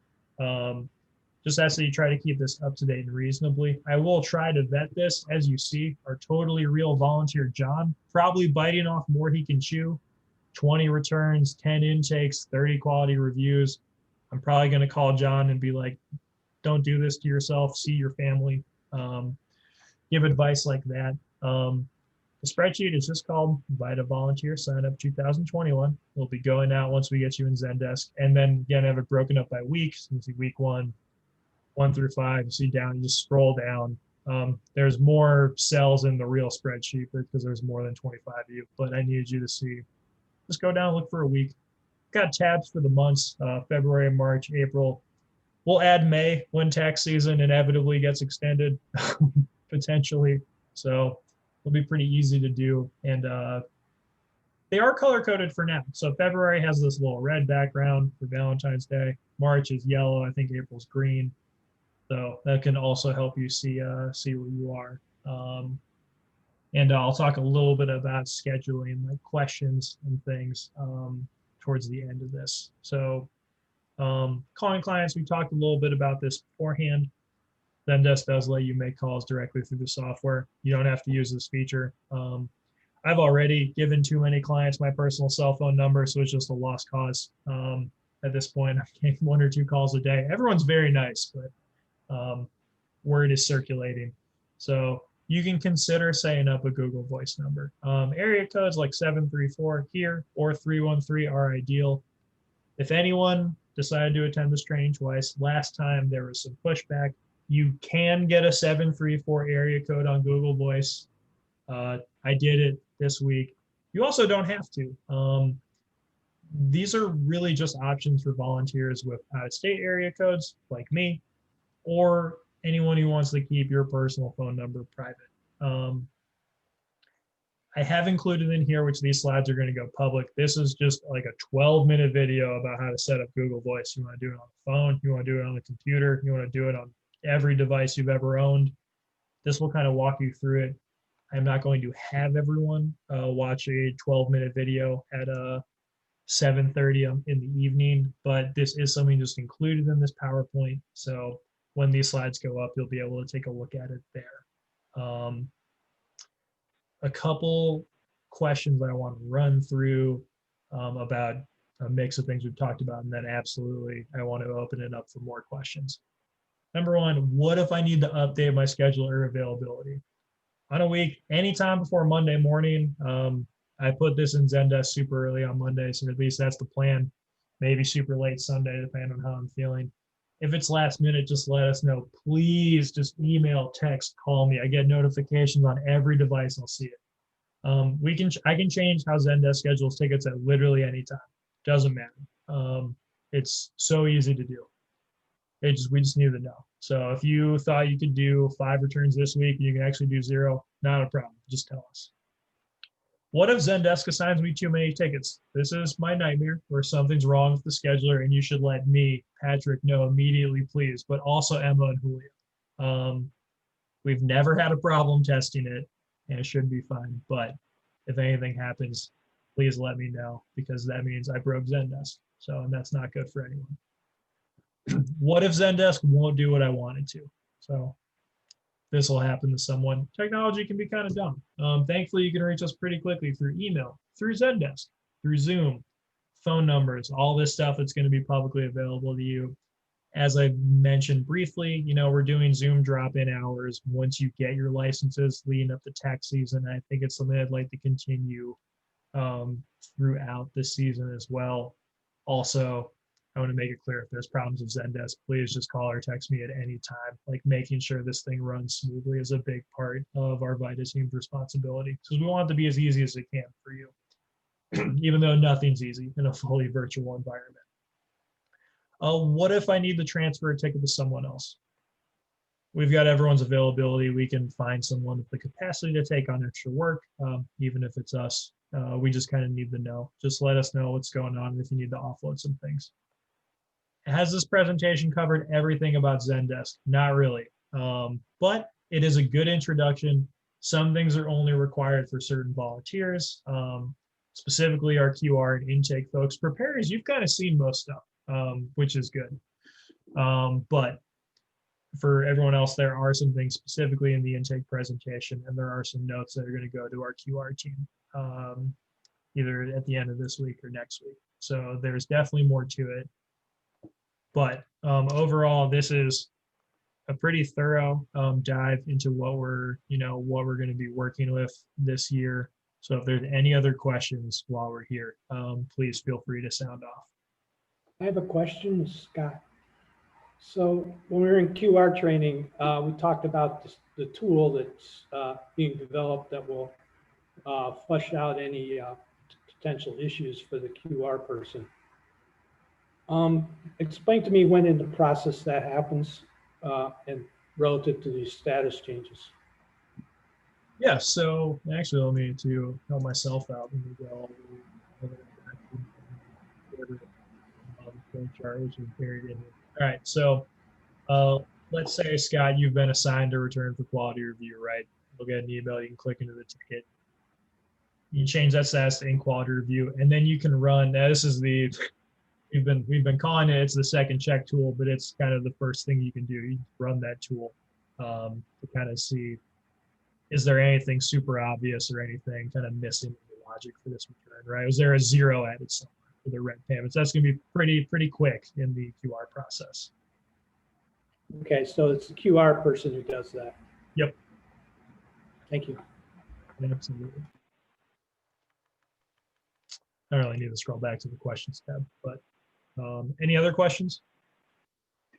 [SPEAKER 1] just ask that you try to keep this up to date and reasonably. I will try to vet this. As you see, our totally real volunteer, John, probably biting off more he can chew. 20 returns, 10 intakes, 30 quality reviews. I'm probably going to call John and be like, don't do this to yourself. See your family. Give advice like that. The spreadsheet is just called Vita Volunteer Sign Up 2021. We'll be going out once we get you in Zendesk. And then again, have it broken up by weeks. You see week 1 through 5. You see down, you just scroll down. There's more cells in the real spreadsheet because there's more than 25 of you, but I needed you to see. Just go down and look for a week. Got tabs for the months, February, March, April. We'll add May when tax season inevitably gets extended, potentially. So it'll be pretty easy to do. And they are color coded for now. So February has this little red background for Valentine's Day. March is yellow. I think April's green. So that can also help you see where you are. And I'll talk a little bit about scheduling, like questions and things towards the end of this. So calling clients, we talked a little bit about this beforehand. Zendesk does let you make calls directly through the software. You don't have to use this feature. I've already given too many clients my personal cell phone number, so it's just a lost cause. At this point, I'm getting 1 or 2 calls a day. Everyone's very nice, but word is circulating. So you can consider setting up a Google Voice number. Area codes like 734 here or 313 are ideal. If anyone decided to attend this training twice, last time there was some pushback. You can get a 734 area code on Google Voice. I did it this week. You also don't have to. These are really just options for volunteers with out-of-state area codes like me, or anyone who wants to keep your personal phone number private. I have included in here, which these slides are going to go public. This is just like a 12-minute video about how to set up Google Voice. You want to do it on the phone, you want to do it on the computer, you want to do it on every device you've ever owned. This will kind of walk you through it. I'm not going to have everyone watch a 12-minute video at 7:30 in the evening, but this is something just included in this PowerPoint. So when these slides go up, you'll be able to take a look at it there. A couple questions I want to run through about a mix of things we've talked about, and then absolutely I want to open it up for more questions. Number 1, what if I need to update my schedule or availability? On a week, anytime before Monday morning, I put this in Zendesk super early on Monday, so at least that's the plan. Maybe super late Sunday, depending on how I'm feeling. If it's last minute, just let us know. Please just email, text, call me. I get notifications on every device. I'll see it. I can change how Zendesk schedules tickets at literally any time. Doesn't matter. It's so easy to do. We just need to know. So if you thought you could do 5 returns this week, you can actually do 0. Not a problem. Just tell us. What if Zendesk assigns me too many tickets? This is my nightmare, where something's wrong with the scheduler, and you should let me, Patrick, know immediately, please, but also Emma and Julio. We've never had a problem testing it, and it should be fine. But if anything happens, please let me know, because that means I broke Zendesk. And that's not good for anyone. What if Zendesk won't do what I wanted to? So this will happen to someone. Technology can be kind of dumb. Thankfully, you can reach us pretty quickly through email, through Zendesk, through Zoom, phone numbers, all this stuff that's going to be publicly available to you. As I mentioned briefly, we're doing Zoom drop-in hours once you get your licenses leading up to tax season. I think it's something I'd like to continue throughout the season as well. Also, I want to make it clear, if there's problems with Zendesk, please just call or text me at any time. Like, making sure this thing runs smoothly is a big part of our Vita team's responsibility, because we want it to be as easy as it can for you, even though nothing's easy in a fully virtual environment. What if I need to transfer a ticket to someone else? We've got everyone's availability. We can find someone with the capacity to take on extra work, even if it's us. We just kind of need to know. Just let us know what's going on if you need to offload some things. has this presentation covered everything about Zendesk? Not really, but it is a good introduction. Some things are only required for certain volunteers, specifically our QR and intake folks. Preparers, you've kind of seen most stuff, which is good. But for everyone else, there are some things specifically in the intake presentation, and there are some notes that are going to go to our QR team, either at the end of this week or next week. So there's definitely more to it. But overall, this is a pretty thorough dive into what we're going to be working with this year. So if there's any other questions while we're here, please feel free to sound off.
[SPEAKER 7] I have a question, Scott. So when we were in QR training, we talked about the tool that's being developed that will flush out any potential issues for the QR person. Explain to me when in the process that happens and relative to these status changes.
[SPEAKER 1] Yeah, so actually, let me to help myself out. Let me go chart, which is buried in here. All right, so let's say, Scott, you've been assigned to return for quality review, right? You'll get an email, you can click into the ticket. You change that status to in quality review, and then you can run, now this is the, we've been calling it, it's the second check tool, but it's kind of the first thing you can do. You run that tool to kind of see, is there anything super obvious or anything kind of missing in the logic for this return, right? Was there a zero added somewhere for the rent payments? That's going to be pretty quick in the QR process.
[SPEAKER 7] Okay, so it's the QR person who does that.
[SPEAKER 1] Yep.
[SPEAKER 7] Thank you.
[SPEAKER 1] Absolutely. I don't really need to scroll back to the questions tab, but any other questions?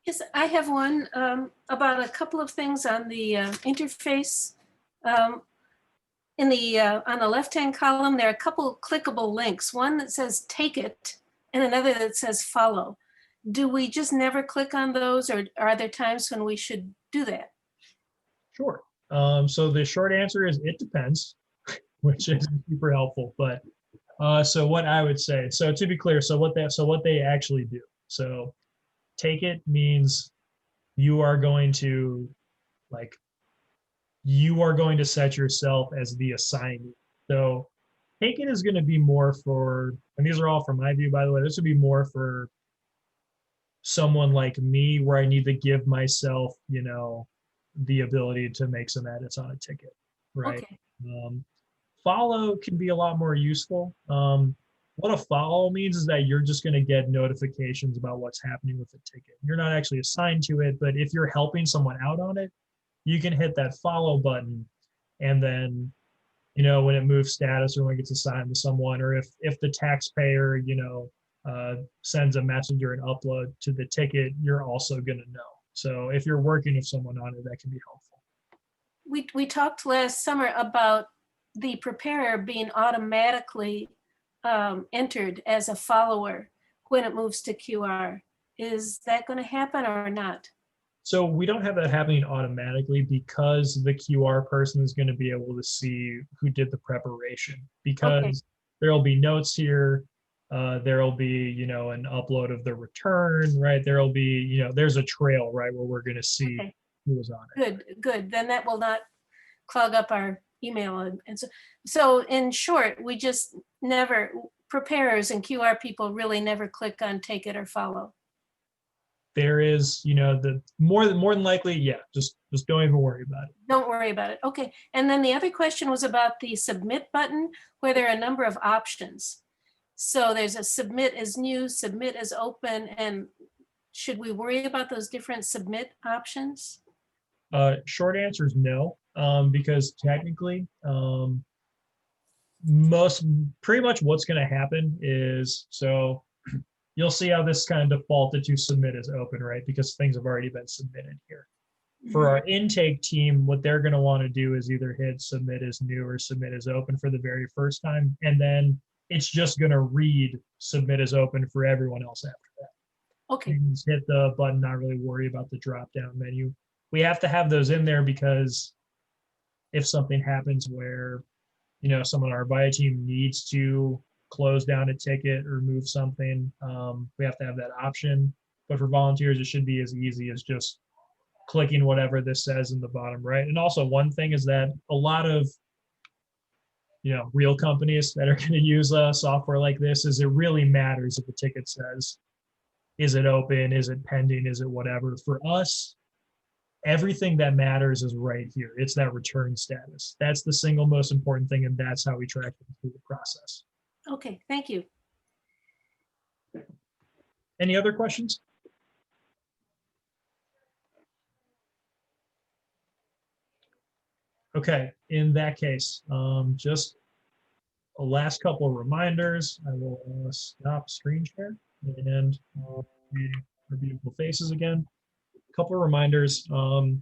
[SPEAKER 6] Yes, I have one about a couple of things on the interface. On the left-hand column, there are a couple clickable links. One that says "Take it" and another that says "Follow." Do we just never click on those, or are there times when we should do that?
[SPEAKER 1] Sure. So the short answer is it depends, which is super helpful. But so what I would say, so to be clear, so what they actually do. So take it means you are going to set yourself as the assignee. So take it is going to be more for, and these are all from my view, by the way, this would be more for someone like me where I need to give myself, the ability to make some edits on a ticket, right? Okay. Follow can be a lot more useful. What a follow means is that you're just going to get notifications about what's happening with the ticket. You're not actually assigned to it, but if you're helping someone out on it, you can hit that follow button, and then, when it moves status or when it gets assigned to someone, or if the taxpayer, sends a message or an upload to the ticket, you're also going to know. So if you're working with someone on it, that can be helpful.
[SPEAKER 6] We talked last summer about the preparer being automatically entered as a follower when it moves to QR. Is that going to happen or not?
[SPEAKER 1] So we don't have that happening automatically because the QR person is going to be able to see who did the preparation, because there'll be notes here. There'll be, an upload of the return, right? There'll be, there's a trail, right, where we're going to see who was on it.
[SPEAKER 6] Good. Then that will not clog up our email. And so in short, we just never, preparers and QR people really never click on take it or follow.
[SPEAKER 1] There is, the more than likely, yeah, just don't even worry about it.
[SPEAKER 6] Don't worry about it. Okay. And then the other question was about the submit button, where there are a number of options. So there's a submit as new, submit as open, and should we worry about those different submit options?
[SPEAKER 1] Short answer is no, because technically, pretty much what's going to happen is, so you'll see how this kind of defaulted to submit as open, right? Because things have already been submitted here. For our intake team, what they're going to want to do is either hit submit as new or submit as open for the very first time, and then it's just going to read submit as open for everyone else after that.
[SPEAKER 6] Okay.
[SPEAKER 1] You just hit the button, not really worry about the drop-down menu. We have to have those in there because if something happens where, someone on our VIA team needs to close down a ticket or move something, we have to have that option. but for volunteers, it should be as easy as just clicking whatever this says in the bottom right. And also one thing is that a lot of, real companies that are going to use software like this is it really matters if the ticket says, is it open? Is it pending? Is it whatever? For us, everything that matters is right here. It's that return status. That's the single most important thing, and that's how we track them through the process.
[SPEAKER 6] Okay, thank you.
[SPEAKER 1] Any other questions? Okay, in that case, just a last couple of reminders. I will stop screen share and see our beautiful faces again. A couple of reminders. Fun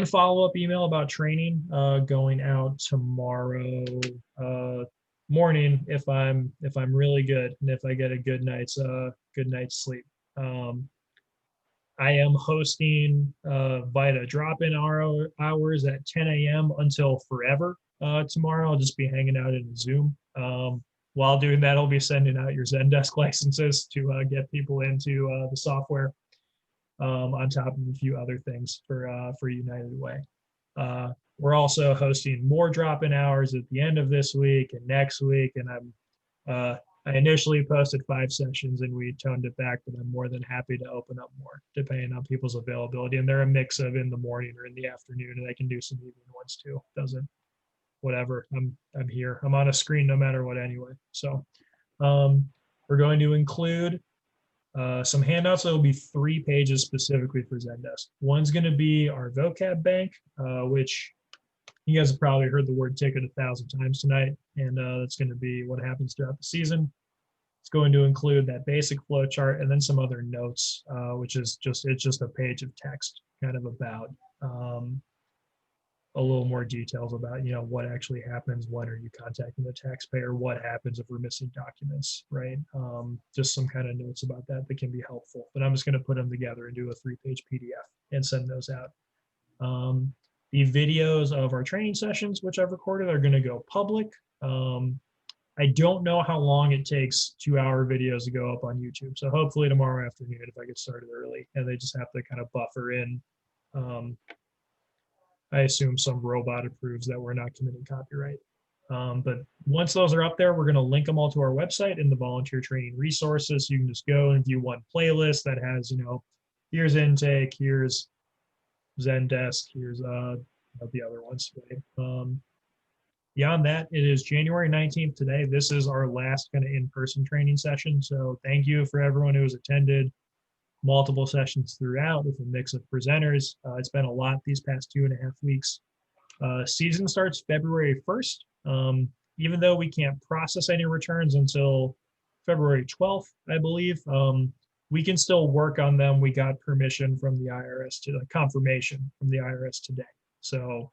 [SPEAKER 1] follow-up email about training going out tomorrow morning if I'm really good and if I get a good night's sleep. I am hosting Vita drop-in hours at 10 a.m. until forever tomorrow. I'll just be hanging out in Zoom. While doing that, I'll be sending out your Zendesk licenses to get people into the software, on top of a few other things for United Way. We're also hosting more drop-in hours at the end of this week and next week, and I initially posted 5 sessions and we toned it back, but I'm more than happy to open up more depending on people's availability. And they're a mix of in the morning or in the afternoon, and I can do some evening ones too. Whatever. I'm here. I'm on a screen no matter what anyway. So we're going to include some handouts that will be 3 pages specifically for Zendesk. One's going to be our vocab bank, which you guys have probably heard the word ticket 1,000 times tonight, and that's going to be what happens throughout the season. It's going to include that basic flow chart and then some other notes, which is just a page of text kind of about a little more details about what actually happens, when are you contacting the taxpayer, what happens if we're missing documents, right? Just some kind of notes about that can be helpful. But I'm just going to put them together and do a 3-page PDF and send those out. The videos of our training sessions, which I've recorded, are going to go public. I don't know how long it takes 2-hour videos to go up on YouTube. So hopefully tomorrow afternoon, if I get started early, and they just have to kind of buffer in. I assume some robot approves that we're not committing copyright. But once those are up there, we're going to link them all to our website in the volunteer training resources. So you can just go and view one playlist that has, here's intake, here's Zendesk, here's the other ones. Right? Beyond that, it is January 19th today. This is our last kind of in-person training session. So thank you for everyone who has attended multiple sessions throughout with a mix of presenters. It's been a lot these past 2.5 weeks. Season starts February 1st. Even though we can't process any returns until February 12th, I believe, we can still work on them. We got permission from the IRS confirmation from the IRS today. So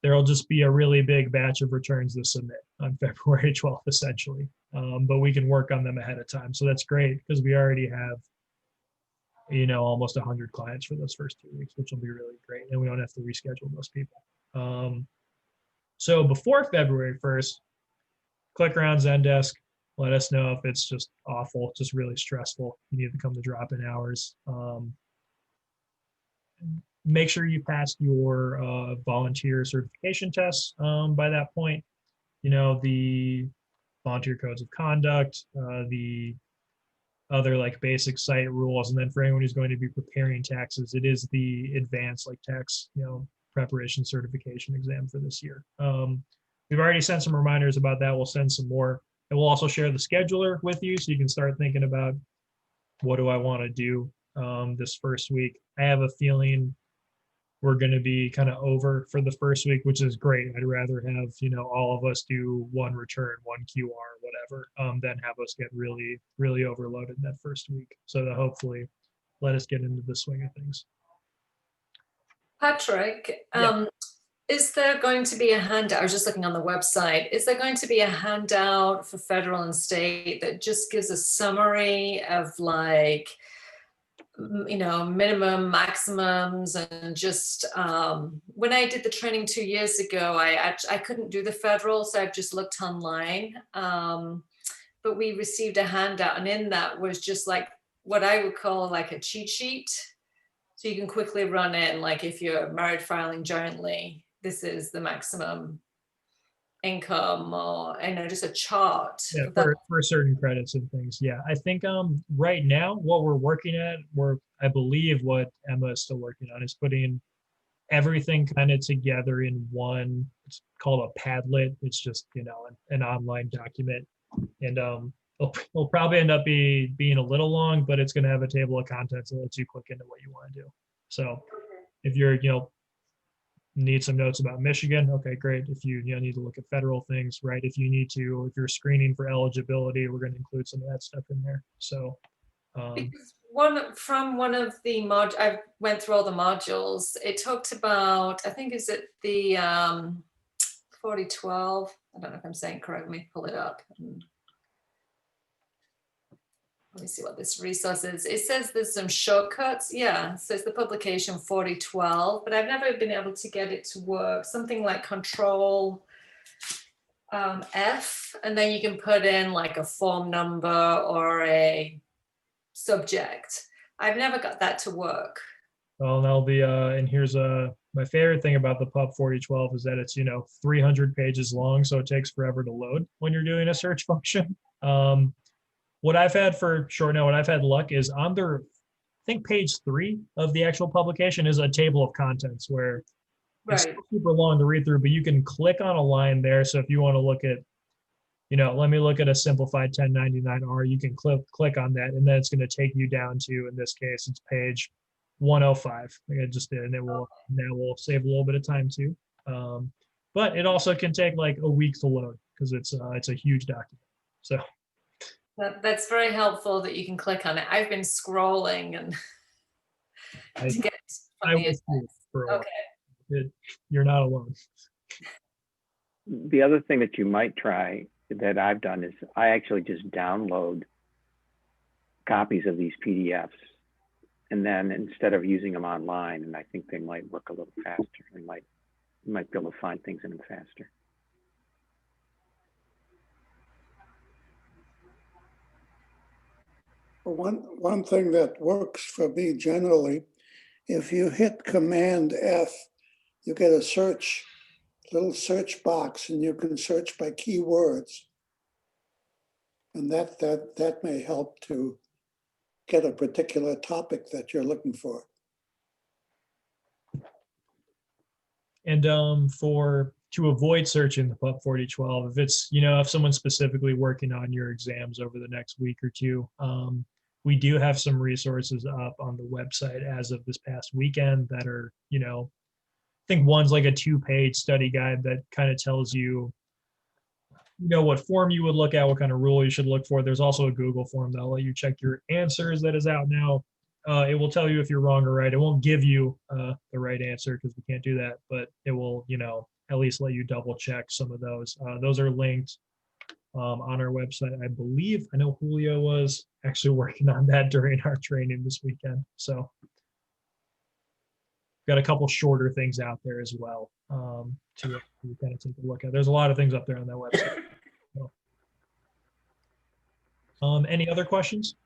[SPEAKER 1] there'll just be a really big batch of returns to submit on February 12th, essentially. But we can work on them ahead of time. So that's great because we already have almost 100 clients for those first 2 weeks, which will be really great. And we don't have to reschedule those people. So before February 1st, click around Zendesk. Let us know if it's just awful, just really stressful. You need to come to drop-in hours. Make sure you passed your volunteer certification tests by that point. The volunteer codes of conduct, the other basic site rules, and then for anyone who's going to be preparing taxes, it is the advanced tax preparation certification exam for this year. We've already sent some reminders about that. We'll send some more, and we'll also share the scheduler with you so you can start thinking about what do I want to do this first week. I have a feeling we're going to be kind of over for the first week, which is great. I'd rather have, all of us do one return, one QR, whatever, than have us get really, really overloaded that first week. So that hopefully let us get into the swing of things.
[SPEAKER 5] Patrick,
[SPEAKER 1] Yeah.
[SPEAKER 5] Is there going to be a handout? I was just looking on the website. Is there going to be a handout for federal and state that just gives a summary of minimum, maximums, and just when I did the training 2 years ago, I couldn't do the federal, so I've just looked online. But we received a handout, and in that was just what I would call like a cheat sheet. So you can quickly run in, like if you're married filing jointly, this is the maximum income, or just a chart.
[SPEAKER 1] Yeah, for certain credits and things. Yeah, I think right now what we're working at, I believe what Emma is still working on is putting everything kind of together in one. It's called a Padlet. It's just an online document, and it'll probably end up being a little long, but it's going to have a table of contents that lets you click into what you want to do. So if you're need some notes about Michigan, okay, great. If you need to look at federal things, right? If you're screening for eligibility, we're going to include some of that stuff in there. So
[SPEAKER 5] because one of the I went through all the modules. It talked about, I think, is it the 4012? I don't know if I'm saying correct. Let me pull it up. Let me see what this resource is. It says there's some shortcuts. Yeah, so it's the publication 4012, but I've never been able to get it to work. Something like Control F, and then you can put in like a form number or a subject. I've never got that to work.
[SPEAKER 1] well, that'll be and here's my favorite thing about the Pub 4012 is that it's 300 pages long, so it takes forever to load when you're doing a search function. What I've had what I've had luck is on their, I think page 3 of the actual publication is a table of contents where it's super long to read through, but you can click on a line there. So if you want to look at, let me look at a simplified 1099R, you can click on that, and then it's going to take you down to, in this case, it's page 105. Like I just did, and will save a little bit of time too. But it also can take like a week to load because it's a huge document. So.
[SPEAKER 5] That's very helpful that you can click on it. I've been scrolling and to get from the
[SPEAKER 1] okay. You're not alone.
[SPEAKER 3] The other thing that you might try that I've done is I actually just download copies of these PDFs, and then instead of using them online, and I think they might work a little faster. You might be able to find things in them faster.
[SPEAKER 16] One thing that works for me generally, if you hit Command F, you get a little search box, and you can search by keywords. And that may help to get a particular topic that you're looking for.
[SPEAKER 1] And to avoid searching the Pub 4012, if it's, if someone's specifically working on your exams over the next week or two, we do have some resources up on the website as of this past weekend that are, I think one's like a 2-page study guide that kind of tells you, what form you would look at, what kind of rule you should look for. There's also a Google form that'll let you check your answers that is out now. It will tell you if you're wrong or right. It won't give you the right answer because we can't do that, but it will, at least let you double check some of those. Those are linked on our website. I believe, I know Julio was actually working on that during our training this weekend. So got a couple shorter things out there as well to kind of take a look at. There's a lot of things up there on that website. So, any other questions?